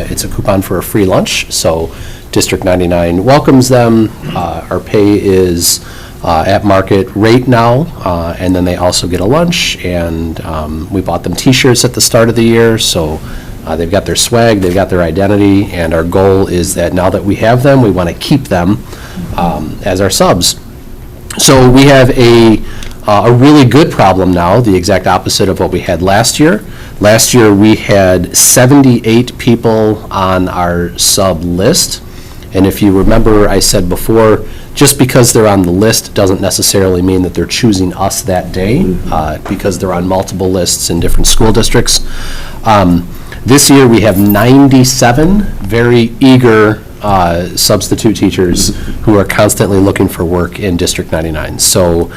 It's a coupon for a free lunch, so District 99 welcomes them. Our pay is at market rate now, and then they also get a lunch, and we bought them t-shirts at the start of the year, so they've got their swag, they've got their identity, and our goal is that now that we have them, we want to keep them as our subs. So we have a really good problem now, the exact opposite of what we had last year. Last year, we had 78 people on our sub list. And if you remember, I said before, just because they're on the list doesn't necessarily mean that they're choosing us that day, because they're on multiple lists in different school districts. This year, we have 97 very eager substitute teachers who are constantly looking for work in District 99. So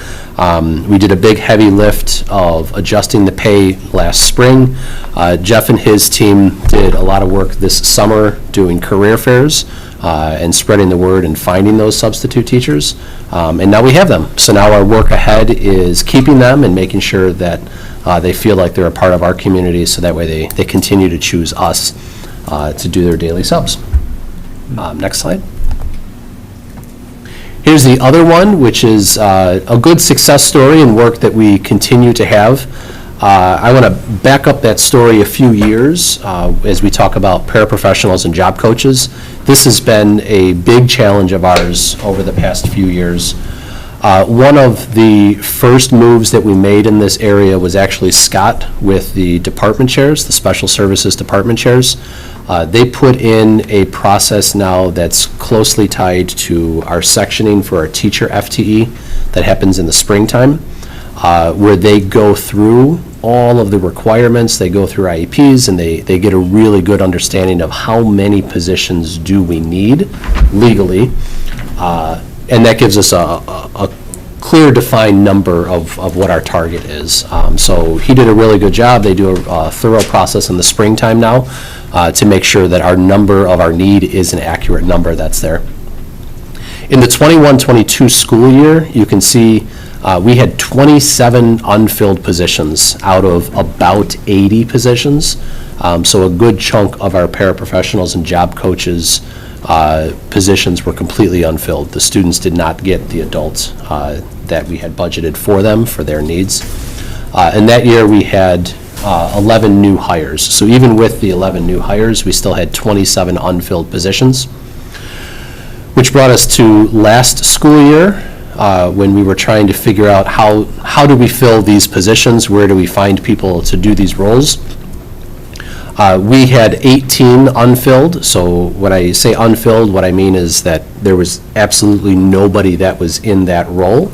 we did a big heavy lift of adjusting the pay last spring. Jeff and his team did a lot of work this summer doing career fairs and spreading the word and finding those substitute teachers. And now we have them. So now our work ahead is keeping them and making sure that they feel like they're a part of our community, so that way they continue to choose us to do their daily subs. Next slide. Here's the other one, which is a good success story and work that we continue to have. I want to back up that story a few years as we talk about paraprofessionals and job coaches. This has been a big challenge of ours over the past few years. One of the first moves that we made in this area was actually Scott with the department chairs, the special services department chairs. They put in a process now that's closely tied to our sectioning for our teacher FTE that happens in the springtime, where they go through all of the requirements, they go through IEPs, and they get a really good understanding of how many positions do we need legally. And that gives us a clear defined number of what our target is. So he did a really good job. They do a thorough process in the springtime now to make sure that our number of our need is an accurate number that's there. In the 21-22 school year, you can see we had 27 unfilled positions out of about 80 positions. So a good chunk of our paraprofessionals and job coaches positions were completely unfilled. The students did not get the adults that we had budgeted for them for their needs. And that year we had 11 new hires. So even with the 11 new hires, we still had 27 unfilled positions, which brought us to last school year when we were trying to figure out how do we fill these positions, where do we find people to do these roles. We had 18 unfilled, so when I say unfilled, what I mean is that there was absolutely nobody that was in that role,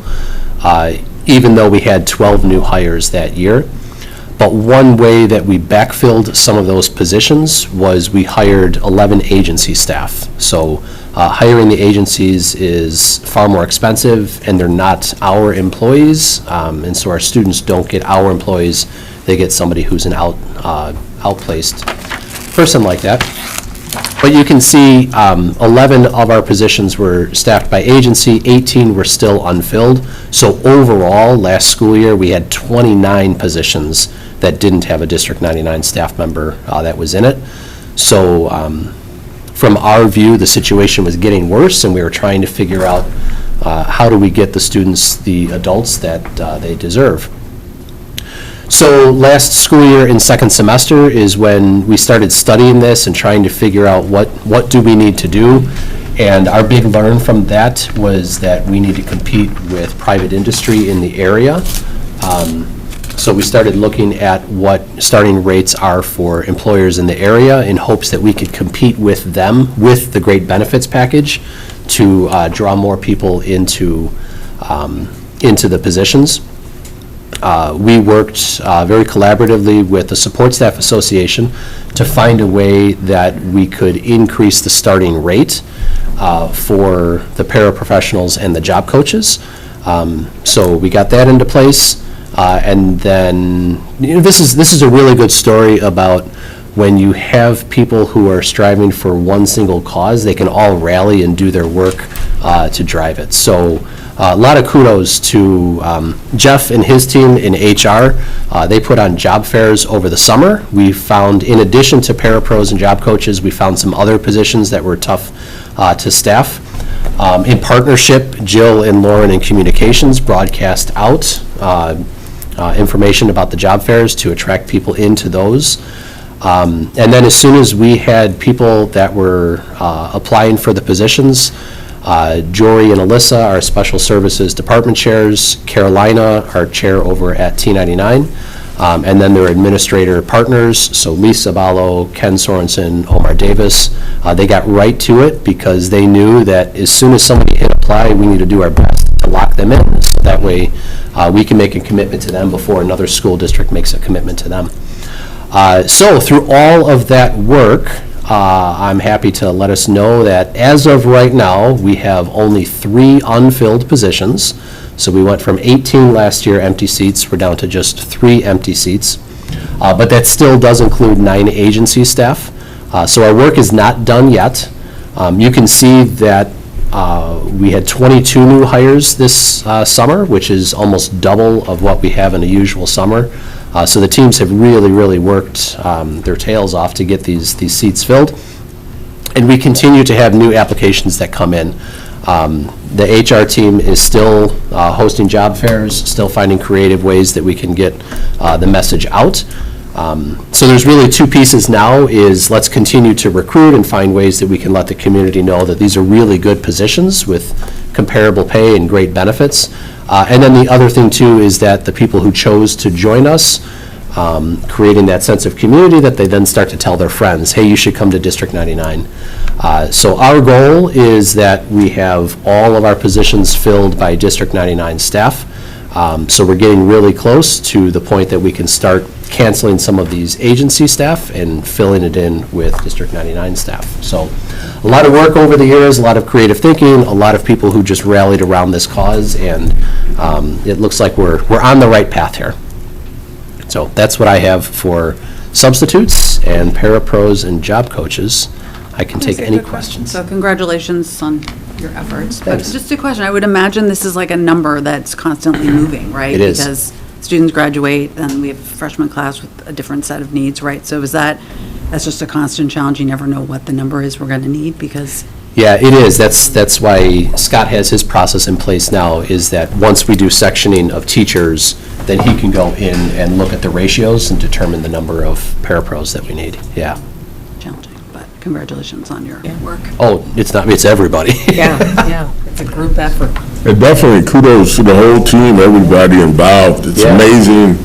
even though we had 12 new hires that year. But one way that we backfilled some of those positions was we hired 11 agency staff. So hiring the agencies is far more expensive, and they're not our employees, and so our students don't get our employees, they get somebody who's an outplaced person like that. But you can see 11 of our positions were staffed by agency, 18 were still unfilled. So overall, last school year, we had 29 positions that didn't have a District 99 staff member that was in it. So from our view, the situation was getting worse, and we were trying to figure out how do we get the students the adults that they deserve. So last school year in second semester is when we started studying this and trying to figure out what do we need to do. And our big learn from that was that we need to compete with private industry in the area. So we started looking at what starting rates are for employers in the area in hopes that we could compete with them with the great benefits package to draw more people into the positions. We worked very collaboratively with the Support Staff Association to find a way that we could increase the starting rate for the paraprofessionals and the job coaches. So we got that into place. And then, this is a really good story about when you have people who are striving for one single cause, they can all rally and do their work to drive it. So a lot of kudos to Jeff and his team in HR. They put on job fairs over the summer. We found, in addition to parapros and job coaches, we found some other positions that were tough to staff. In partnership, Jill and Lauren in communications broadcast out information about the job fairs to attract people into those. And then as soon as we had people that were applying for the positions, Jory and Alyssa, our special services department chairs, Carolina, our chair over at T99, and then their administrator partners, so Lisa Ballo, Ken Sorensen, Omar Davis, they got right to it because they knew that as soon as somebody hit apply, we need to do our best to lock them in. So that way we can make a commitment to them before another school district makes a commitment to them. So through all of that work, I'm happy to let us know that as of right now, we have only 3 unfilled positions. So we went from 18 last year empty seats, we're down to just 3 empty seats. But that still does include 9 agency staff. So our work is not done yet. You can see that we had 22 new hires this summer, which is almost double of what we have in a usual summer. So the teams have really worked their tails off to get these seats filled. And we continue to have new applications that come in. The HR team is still hosting job fairs, still finding creative ways that we can get the message out. So there's really 2 pieces now, is let's continue to recruit and find ways that we can let the community know that these are really good positions with comparable pay and great benefits. And then the other thing too is that the people who chose to join us, creating that sense of community that they then start to tell their friends, hey, you should come to District 99. So our goal is that we have all of our positions filled by District 99 staff. So we're getting really close to the point that we can start canceling some of these agency staff and filling it in with District 99 staff. So a lot of work over the years, a lot of creative thinking, a lot of people who just rallied around this cause, and it looks like we're on the right path here. So that's what I have for substitutes and parapros and job coaches. I can take any questions. So congratulations on your efforts. But Thanks. just a question, I would imagine this is like a number that's constantly moving, right? It is. Because students graduate, and we have a freshman class with a different set of needs, right? So that's just a constant challenge. You never know what the number is we're going to need because... Yeah, it is. That's why Scott has his process in place now, is that once we do sectioning of teachers, then he can go in and look at the ratios and determine the number of parapros that we need. Yeah. Challenging, but congratulations on your work. Oh, it's not me, it's everybody. Yeah, it's a group effort. And definitely kudos to the whole team, everybody involved. It's amazing.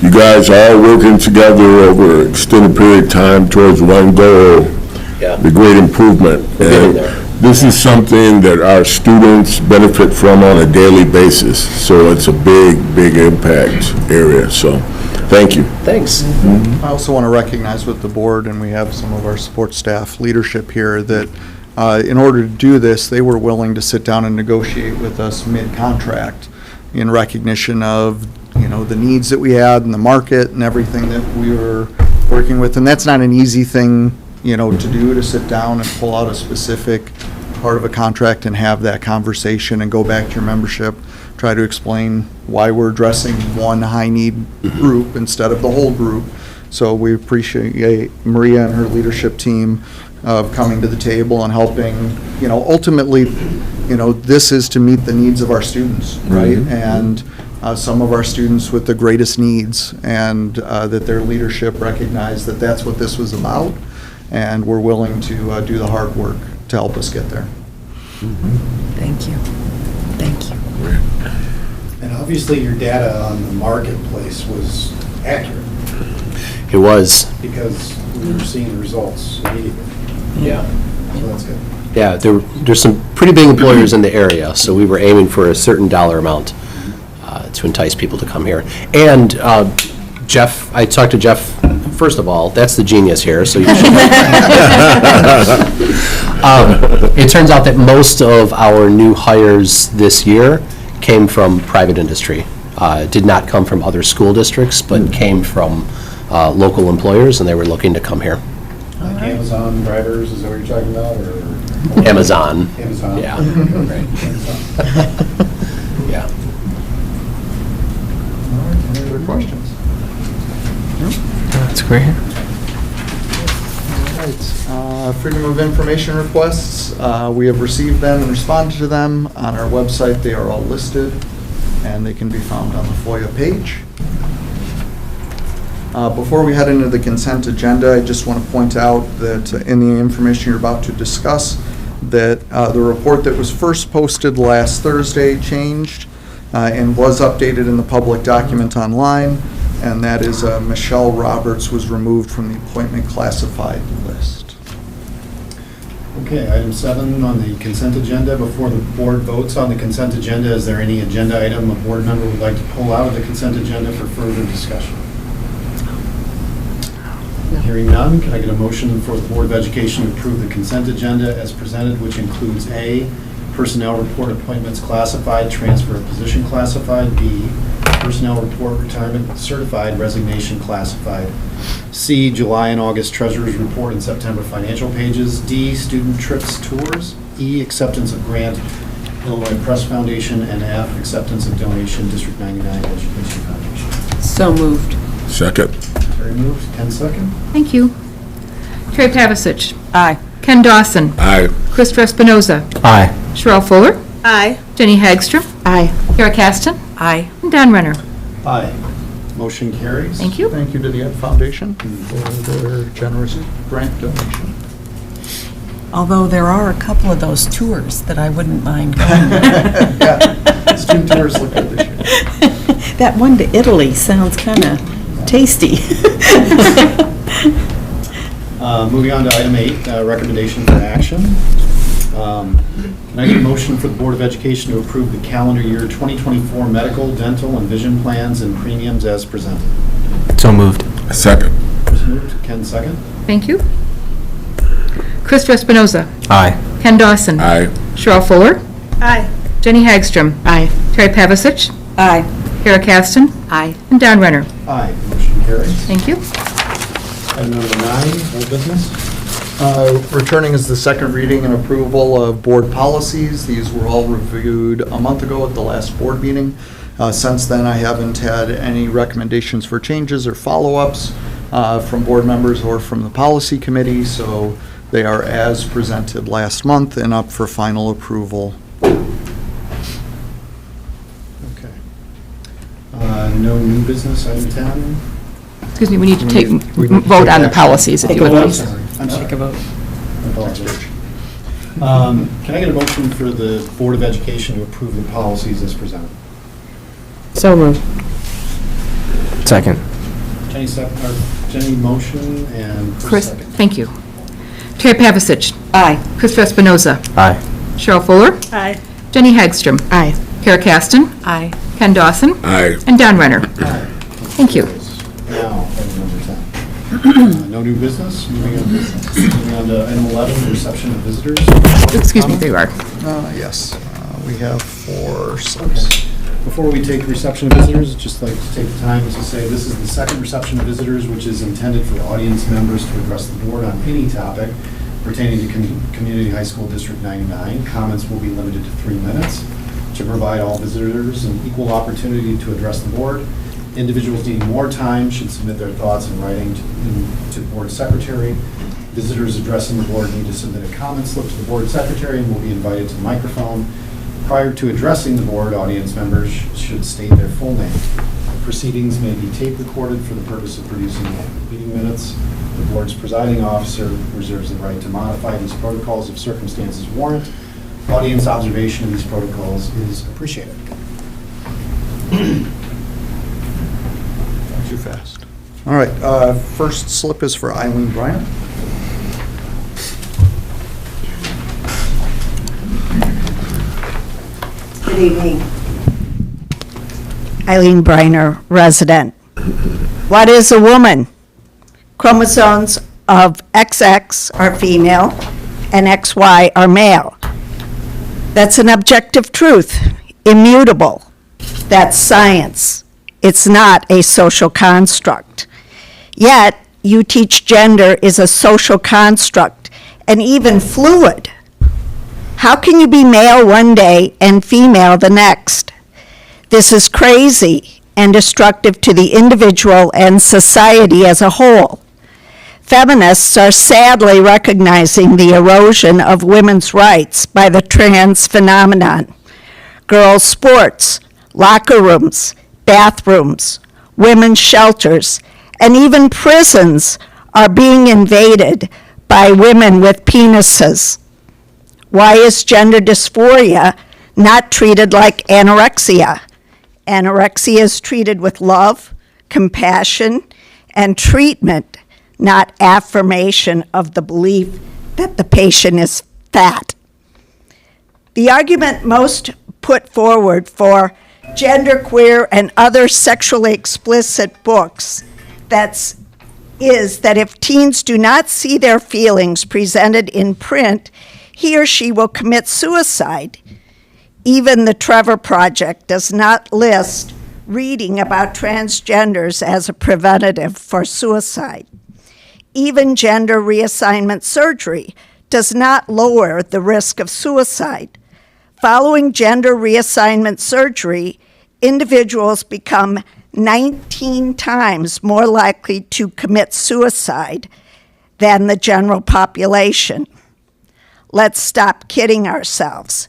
You guys are all working together over an extended period of time towards one goal, the great improvement. And this is something that our students benefit from on a daily basis. So it's a big, big impact area. So thank you. Thanks. I also want to recognize with the board, and we have some of our support staff leadership here, that in order to do this, they were willing to sit down and negotiate with us mid-contract in recognition of, the needs that we had in the market and everything that we were working with. And that's not an easy thing, to do, to sit down and pull out a specific part of a contract and have that conversation and go back to your membership, try to explain why we're addressing one high-need group instead of the whole group. So we appreciate Maria and her leadership team of coming to the table and helping, ultimately, this is to meet the needs of our students, right? And some of our students with the greatest needs, and that their leadership recognized that that's what this was about, and we're willing to do the hard work to help us get there. Thank you. Thank you. And obviously, your data on the marketplace was accurate. It was. Because we were seeing the results immediately. Yeah. So that's good. Yeah, there's some pretty big employers in the area, so we were aiming for a certain dollar amount to entice people to come here. And Jeff, I talked to Jeff, first of all, that's the genius here, so you should. It turns out that most of our new hires this year came from private industry. Did not come from other school districts, but came from local employers, and they were looking to come here. Like Amazon drivers, is that what you're talking about, or? Amazon. Amazon. Yeah. Right. Yeah. All right, any other questions? That's great. All right, Freedom of Information requests, we have received them and responded to them. On our website, they are all listed, and they can be found on the FOIA page. Before we head into the consent agenda, I just want to point out that in the information you're about to discuss, that the report that was first posted last Thursday changed and was updated in the public document online, and that is Michelle Roberts was removed from the appointment classified list. Okay, item 7 on the consent agenda. Before the board votes on the consent agenda, is there any agenda item a board member would like to pull out of the consent agenda for further discussion? Hearing none, can I get a motion for the Board of Education to approve the consent agenda as presented, which includes A, personnel report appointments classified, transfer of position classified, B, personnel report retirement certified, resignation classified, C, July and August treasurer's report and September financial pages, D, student trips tours, E, acceptance of grant, Illinois Press Foundation, and F, acceptance of donation, District 99 Education Foundation. So moved. Second. Terry moves, 10 second. Thank you. Trey Pavasich. Aye. Ken Dawson. Aye. Chris Espinoza. Aye. Sherelle Fuller. Aye. Jenny Hagstrom. Aye. Kara Caston. Aye. And Don Renner. Aye. Motion carries. Thank you. Thank you to the Ed Foundation for their generous grant donation. Although there are a couple of those tours that I wouldn't mind going. Yeah, student tours look good this year. That one to Italy sounds kind of tasty. Moving on to item 8, recommendation for action. Can I get a motion for the Board of Education to approve the calendar year 2024 medical, dental, and vision plans and premiums as presented? So moved. Second. Chris moved, Ken second. Thank you. Chris Espinoza. Aye. Ken Dawson. Aye. Cheryl Fuller. Aye. Jenny Hagstrom. Aye. Terry Pavasich. Aye. Kara Caston. Aye. And Don Renner. Aye, motion carries. Thank you. Item number 9, old business. Returning is the second reading and approval of board policies. These were all reviewed a month ago at the last board meeting. Since then, I haven't had any recommendations for changes or follow-ups from board members or from the policy committee, so they are as presented last month and up for final approval. Okay. No new business, item 10. Excuse me, we need to take, We need to vote take on the action. policies if you would Oh, I'm please. sorry. I'm sorry. Take a vote. I apologize. Can I get a motion for the Board of Education to approve the policies as presented? So moved. Second. Jenny motion and Chris, second. thank you. Terry Pavasich. Aye. Chris Espinoza. Aye. Cheryl Fuller. Aye. Jenny Hagstrom. Aye. Kara Caston. Aye. Ken Dawson. Aye. And Don Renner. Aye. Thank you. Now, item number 10. No new business. Moving on to item 11, reception of visitors. Excuse me, there you are. Yes, we have 4 slips. Okay. Before we take reception of visitors, I'd just like to take the time to say this is the second reception of visitors, which is intended for audience members to address the board on any topic pertaining to Community High School District 99. Comments will be limited to 3 minutes to provide all visitors an equal opportunity to address the board. Individuals needing more time should submit their thoughts in writing to the board secretary. Visitors addressing the board need to submit a comment slip to the board secretary and will be invited to the microphone. Prior to addressing the board, audience members should state their full name. Proceedings may be tape recorded for the purpose of producing meeting minutes. The board's presiding officer reserves the right to modify these protocols if circumstances warrant. Audience observation of these protocols is appreciated. Too fast. All right, first slip is for Eileen Bryant. Good evening. Eileen Briner, resident. What is a woman? Chromosomes of XX are female and XY are male. That's an objective truth, immutable. That's science. It's not a social construct. Yet, you teach gender is a social construct and even fluid. How can you be male one day and female the next? This is crazy and destructive to the individual and society as a whole. Feminists are sadly recognizing the erosion of women's rights by the trans phenomenon. Girls' sports, locker rooms, bathrooms, women's shelters, and even prisons are being invaded by women with penises. Why is gender dysphoria not treated like anorexia? Anorexia is treated with love, compassion, and treatment, not affirmation of the belief that the patient is fat. The argument most put forward for genderqueer and other sexually explicit books is that if teens do not see their feelings presented in print, he or she will commit suicide. Even the Trevor Project does not list reading about transgenders as a preventative for suicide. Even gender reassignment surgery does not lower the risk of suicide. Following gender reassignment surgery, individuals become 19 times more likely to commit suicide than the general population. Let's stop kidding ourselves.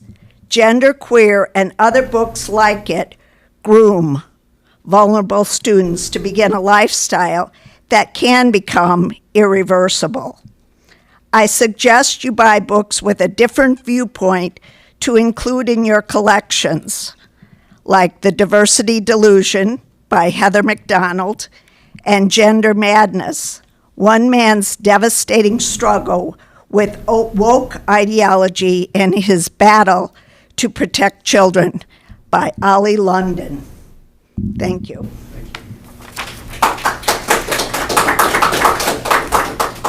Genderqueer and other books like it groom vulnerable students to begin a lifestyle that can become irreversible. I suggest you buy books with a different viewpoint to include in your collections, like The Diversity Delusion by Heather McDonald and Gender Madness, One Man's Devastating Struggle with Woke Ideology and His Battle to Protect Children by Ollie London. Thank you.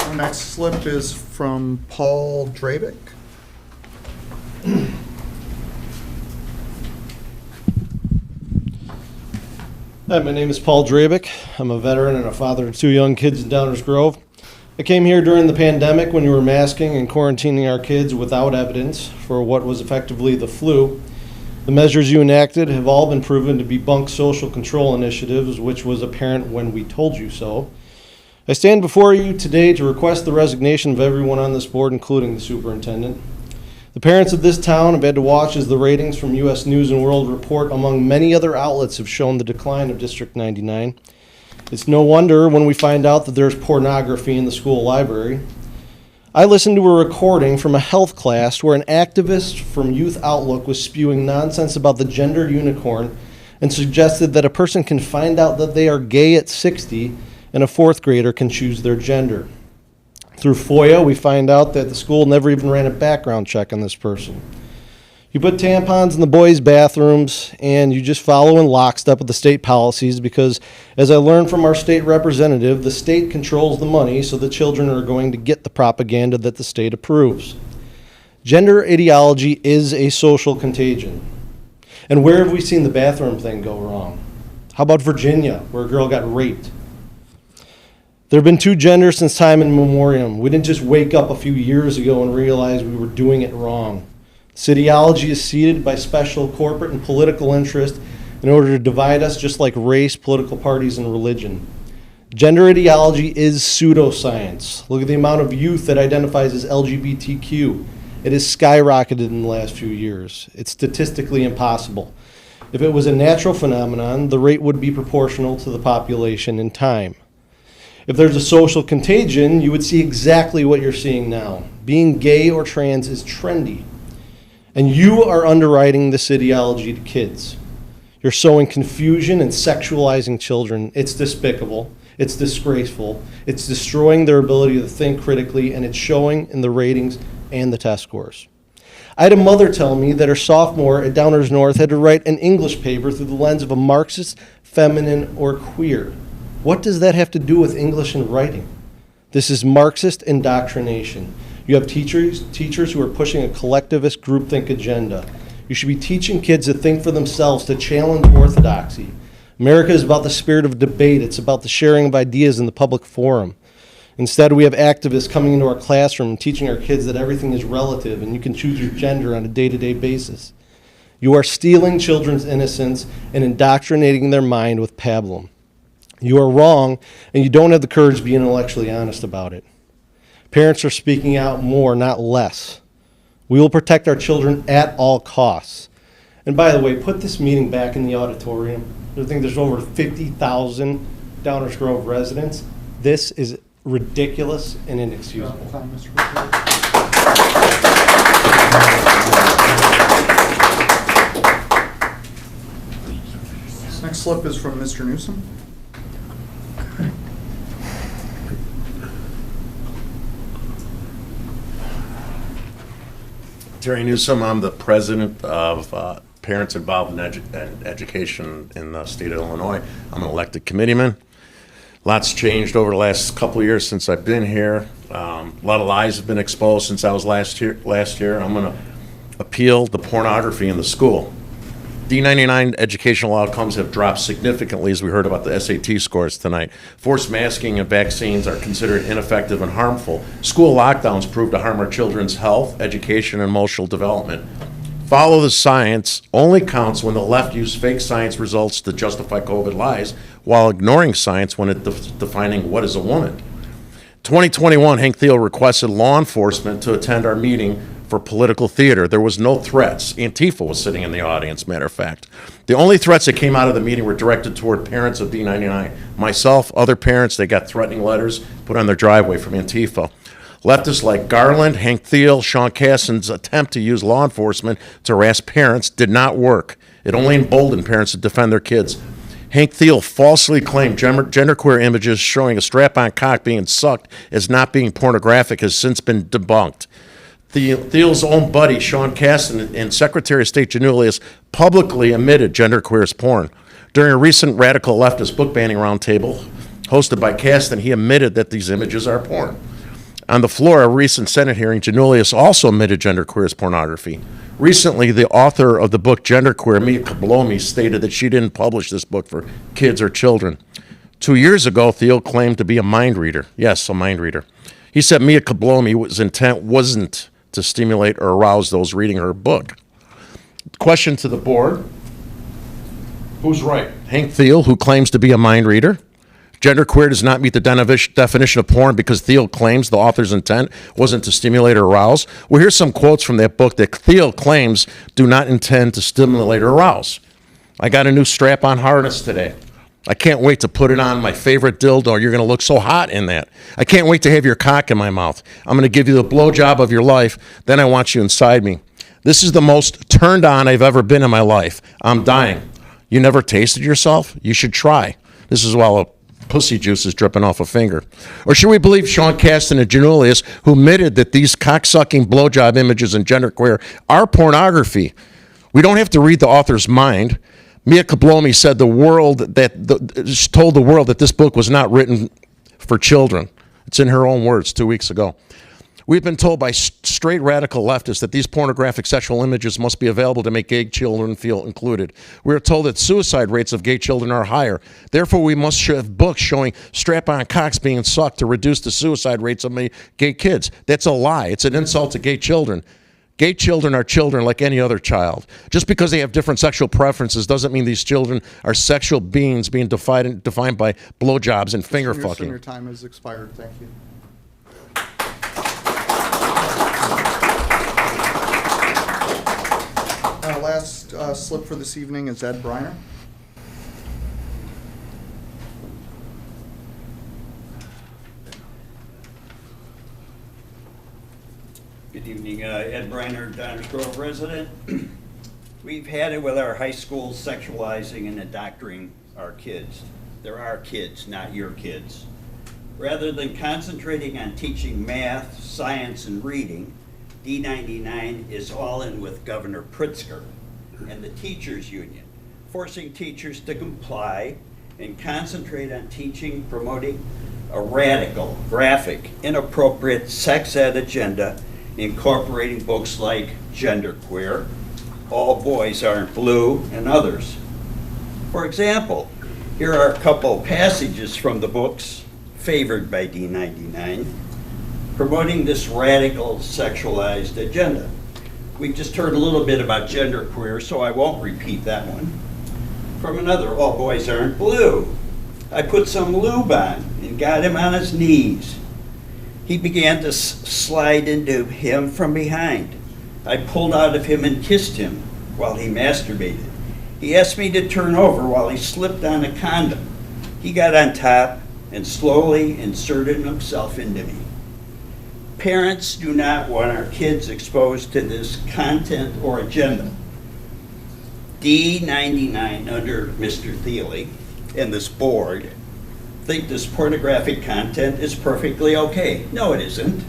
Our next slip is from Paul Drabick. Hi, my name is Paul Drabick. I'm a veteran and a father of 2 young kids in Downers Grove. I came here during the pandemic when we were masking and quarantining our kids without evidence for what was effectively the flu. The measures you enacted have all been proven to be bunk social control initiatives, which was apparent when we told you so. I stand before you today to request the resignation of everyone on this board, including the superintendent. The parents of this town have had to watch as the ratings from U.S. News and World Report, among many other outlets, have shown the decline of District 99. It's no wonder when we find out that there's pornography in the school library. I listened to a recording from a health class where an activist from Youth Outlook was spewing nonsense about the gender unicorn and suggested that a person can find out that they are gay at 60 and a 4th grader can choose their gender. Through FOIA, we find out that the school never even ran a background check on this person. You put tampons in the boys' bathrooms, and you just follow in lockstep with the state policies because, as I learned from our state representative, the state controls the money, so the children are going to get the propaganda that the state approves. Gender ideology is a social contagion. And where have we seen the bathroom thing go wrong? How about Virginia, where a girl got raped? There have been 2 genders since time immemorial. We didn't just wake up a few years ago and realize we were doing it wrong. This ideology is seeded by special corporate and political interest in order to divide us, just like race, political parties, and religion. Gender ideology is pseudoscience. Look at the amount of youth that identifies as LGBTQ. It has skyrocketed in the last few years. It's statistically impossible. If it was a natural phenomenon, the rate would be proportional to the population in time. If there's a social contagion, you would see exactly what you're seeing now. Being gay or trans is trendy. And you are underwriting this ideology to kids. You're sowing confusion and sexualizing children. It's despicable. It's disgraceful. It's destroying their ability to think critically, and it's showing in the ratings and the test scores. I had a mother tell me that her sophomore at Downers North had to write an English paper through the lens of a Marxist, feminine, or queer. What does that have to do with English and writing? This is Marxist indoctrination. You have teachers who are pushing a collectivist groupthink agenda. You should be teaching kids to think for themselves, to challenge orthodoxy. America is about the spirit of debate. It's about the sharing of ideas in the public forum. Instead, we have activists coming into our classroom and teaching our kids that everything is relative and you can choose your gender on a day-to-day basis. You are stealing children's innocence and indoctrinating their mind with pablum. You are wrong, and you don't have the courage to be intellectually honest about it. Parents are speaking out more, not less. We will protect our children at all costs. And by the way, put this meeting back in the auditorium. I think there's over 50,000 Downers Grove residents. This is ridiculous and inexcusable. This next slip is from Mr. Newsom. Terry Newsom, I'm the president of Parents Involved in Education in the state of Illinois. I'm an elected committeeman. Lots changed over the last couple of years since I've been here. A lot of lies have been exposed since I was last year. I'm going to appeal the pornography in the school. D99 educational outcomes have dropped significantly, as we heard about the SAT scores tonight. Forced masking and vaccines are considered ineffective and harmful. School lockdowns prove to harm our children's health, education, and emotional development. Follow the science only counts when the left use fake science results to justify COVID lies, while ignoring science when it's defining what is a woman. 2021, Hank Thiel requested law enforcement to attend our meeting for political theater. There was no threats. Antifa was sitting in the audience, matter of fact. The only threats that came out of the meeting were directed toward parents of D99. Myself, other parents, they got threatening letters put on their driveway from Antifa. Leftists like Garland, Hank Thiel, Sean Caston's attempt to use law enforcement to harass parents did not work. It only emboldened parents to defend their kids. Hank Thiel falsely claimed genderqueer images showing a strap-on cock being sucked as not being pornographic has since been debunked. Thiel's own buddy, Sean Caston, and Secretary of State Janulius publicly admitted genderqueer as porn. During a recent radical leftist book banning roundtable hosted by Caston, he admitted that these images are porn. On the floor of a recent Senate hearing, Janulius also admitted genderqueer as pornography. Recently, the author of the book Genderqueer, Mia Kablomi, stated that she didn't publish this book for kids or children. 2 years ago, Thiel claimed to be a mind reader. Yes, a mind reader. He said Mia Kablomi's intent wasn't to stimulate or arouse those reading her book. Question to the board. Who's right? Hank Thiel, who claims to be a mind reader. Genderqueer does not meet the definition of porn because Thiel claims the author's intent wasn't to stimulate or arouse. Well, here's some quotes from that book that Thiel claims do not intend to stimulate or arouse. I got a new strap-on harness today. I can't wait to put it on my favorite dildo. You're going to look so hot in that. I can't wait to have your cock in my mouth. I'm going to give you the blowjob of your life. Then I want you inside me. This is the most turned on I've ever been in my life. I'm dying. You never tasted yourself? You should try. This is while a pussy juice is dripping off a finger. Or should we believe Sean Caston and Janulius, who admitted that these cock-sucking blowjob images in genderqueer are pornography? We don't have to read the author's mind. Mia Kablomi said told the world that this book was not written for children. It's in her own words 2 weeks ago. We've been told by straight radical leftists that these pornographic sexual images must be available to make gay children feel included. We are told that suicide rates of gay children are higher. Therefore, we must have books showing strap-on cocks being sucked to reduce the suicide rates of gay kids. That's a lie. It's an insult to gay children. Gay children are children like any other child. Just because they have different sexual preferences doesn't mean these children are sexual beings being defined by blowjobs and finger fucking. Your time has expired. Thank you. Last slip for this evening is Ed Briner. Good evening, Ed Briner, Downers Grove resident. We've had it with our high schools sexualizing and indoctrinating our kids. They're our kids, not your kids. Rather than concentrating on teaching math, science, and reading, D99 is all in with Governor Pritzker and the teachers union, forcing teachers to comply and concentrate on teaching, promoting a radical, graphic, inappropriate sex ed agenda, incorporating books like Genderqueer, All Boys Aren't Blue, and others. For example, here are a couple passages from the books favored by D99, promoting this radical sexualized agenda. We just heard a little bit about genderqueer, so I won't repeat that one. From another, All Boys Aren't Blue. I put some lube on and got him on his knees. He began to slide into him from behind. I pulled out of him and kissed him while he masturbated. He asked me to turn over while he slipped on a condom. He got on top and slowly inserted himself into me. Parents do not want our kids exposed to this content or agenda. D99 under Mr. Thiele and this board think this pornographic content is perfectly okay. No, it isn't.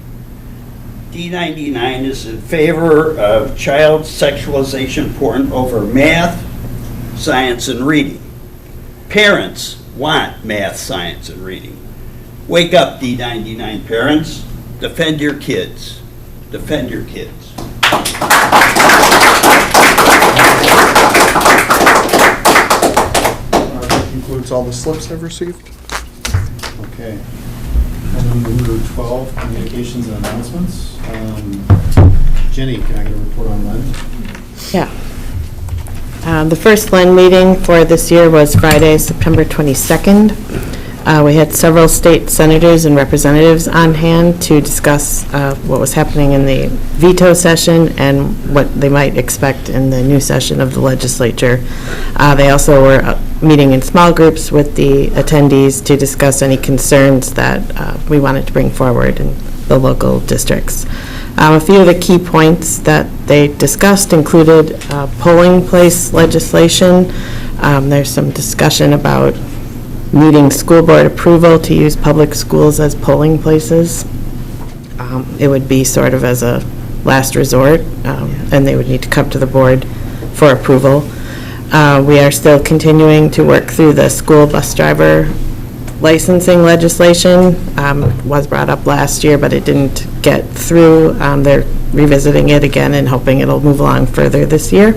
D99 is in favor of child sexualization porn over math, science, and reading. Parents want math, science, and reading. Wake up, D99 parents. Defend your kids. Defend your kids. That concludes all the slips I've received. Okay. Item number 12, communications and announcements. Jenny, can I get a report on Lent? Yeah. The first Lent meeting for this year was Friday, September 22nd. We had several state senators and representatives on hand to discuss what was happening in the veto session and what they might expect in the new session of the legislature. They also were meeting in small groups with the attendees to discuss any concerns that we wanted to bring forward and the local districts. A few of the key points that they discussed included polling place legislation. There's some discussion about needing school board approval to use public schools as polling places. It would be sort of as a last resort, and they would need to come to the board for approval. We are still continuing to work through the school bus driver licensing legislation. Was brought up last year, but it didn't get through. They're revisiting it again and hoping it'll move along further this year.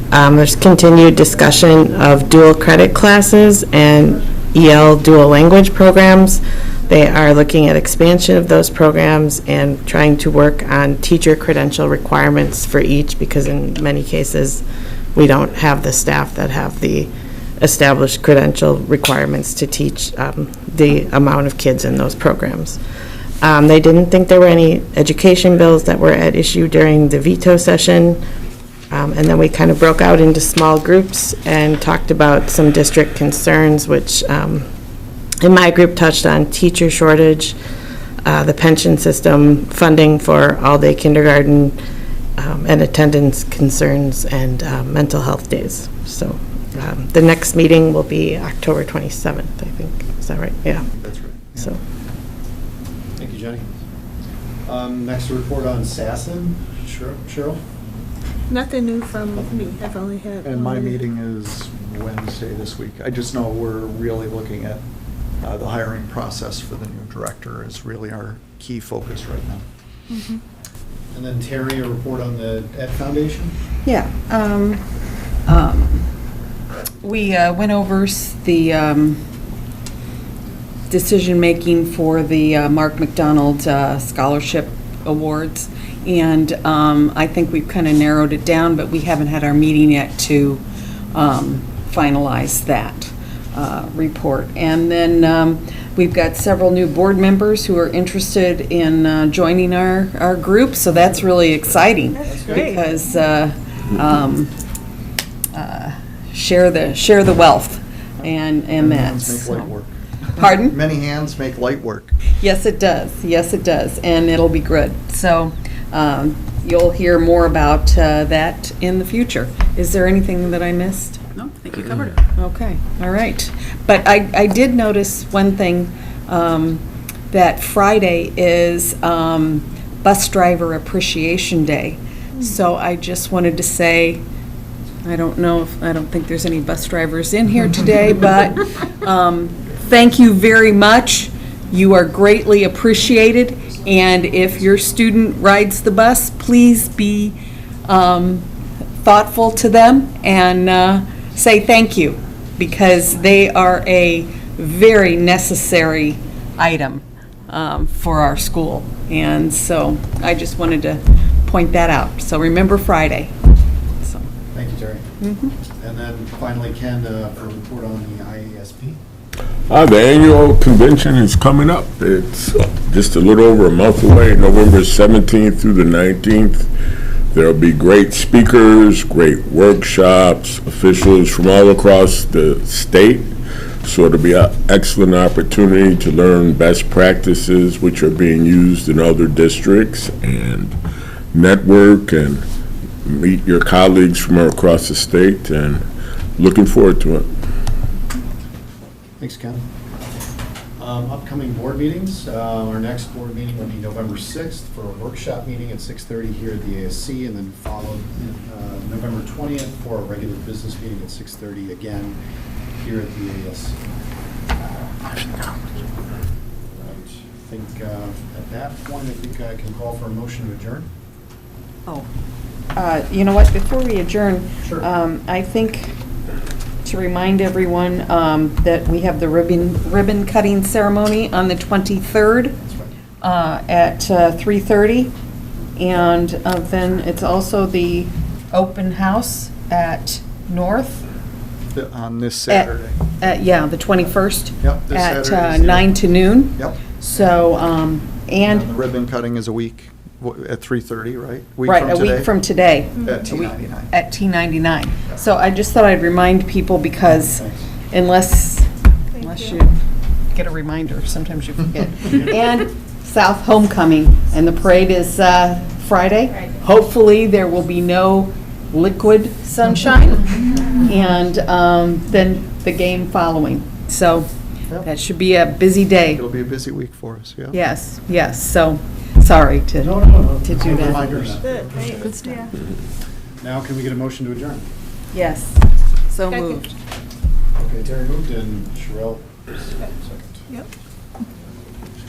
There's continued discussion of dual credit classes and EL dual language programs. They are looking at expansion of those programs and trying to work on teacher credential requirements for each, because in many cases, we don't have the staff that have the established credential requirements to teach the amount of kids in those programs. They didn't think there were any education bills that were at issue during the veto session. And then we kind of broke out into small groups and talked about some district concerns, which in my group touched on teacher shortage, the pension system, funding for all-day kindergarten, and attendance concerns, and mental health days. So the next meeting will be October 27th, I think. Is that right? Yeah. That's right. Yeah. So. Thank you, Jenny. Next report on SASN. Cheryl? Nothing new from me. I've only had. And my meeting is Wednesday this week. I just know we're really looking at the hiring process for the new director is really our key focus right now. Mm-hmm. And then Terry, a report on the Ed Foundation? Yeah. We went over the decision-making for the Mark McDonald Scholarship Awards. And I think we've kind of narrowed it down, but we haven't had our meeting yet to finalize that report. And then we've got several new board members who are interested in joining our group, so that's really exciting. That's great. Because share the wealth and Many that. hands make light work. Pardon? Many hands make light work. Yes, it does. Yes, it does. And it'll be good. So you'll hear more about that in the future. Is there anything that I missed? No, I think you covered it. Okay, all right. But I did notice one thing, that Friday is Bus Driver Appreciation Day. So I just wanted to say, I don't think there's any bus drivers in here today, but thank you very much. You are greatly appreciated. And if your student rides the bus, please be thoughtful to them and say thank you, because they are a very necessary item for our school. And so I just wanted to point that out. So remember Friday. So. Thank you, Terry. Mm-hmm. And then finally, Ken, for a report on the IASP. The annual convention is coming up. It's just a little over a month away, November 17th through the 19th. There'll be great speakers, great workshops, officials from all across the state. So it'll be an excellent opportunity to learn best practices which are being used in other districts and network and meet your colleagues from across the state, and looking forward to it. Thanks, Ken. Upcoming board meetings. Our next board meeting will be November 6th for a workshop meeting at 6:30 here at the ASC, and then followed November 20th for a regular business meeting at 6:30 again here at the ASC. Right. I think at that point, I think I can call for a motion to adjourn. Oh, you know what, before we adjourn, Sure. I think to remind everyone that we have the ribbon cutting ceremony on the 23rd at 3:30. And then it's also the open house at North. On this Saturday. Yeah, the 21st. Yep, this at Saturday. 9 to noon. Yep. So, And the ribbon cutting is a week, at 3:30, right? Right, a week from today. At T99. At T99. So I just thought I'd remind people, because unless you get a reminder, sometimes you forget. And South Homecoming, and the parade is Friday. Hopefully, there will be no liquid sunshine, and then the game following. So that should be a busy day. It'll be a busy week for us, yeah. Yes, yes, so, sorry to do that. Reminders. Good stuff. Now, can we get a motion to adjourn? Yes, so moved. Okay, Terry moved and Sherelle second. Yep.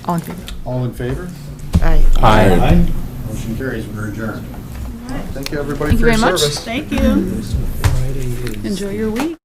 All in favor? All in favor? Aye. Aye. Motion carries, we're adjourned. Thank you, everybody, Thank for you your very much. service. Thank you. Enjoy your week.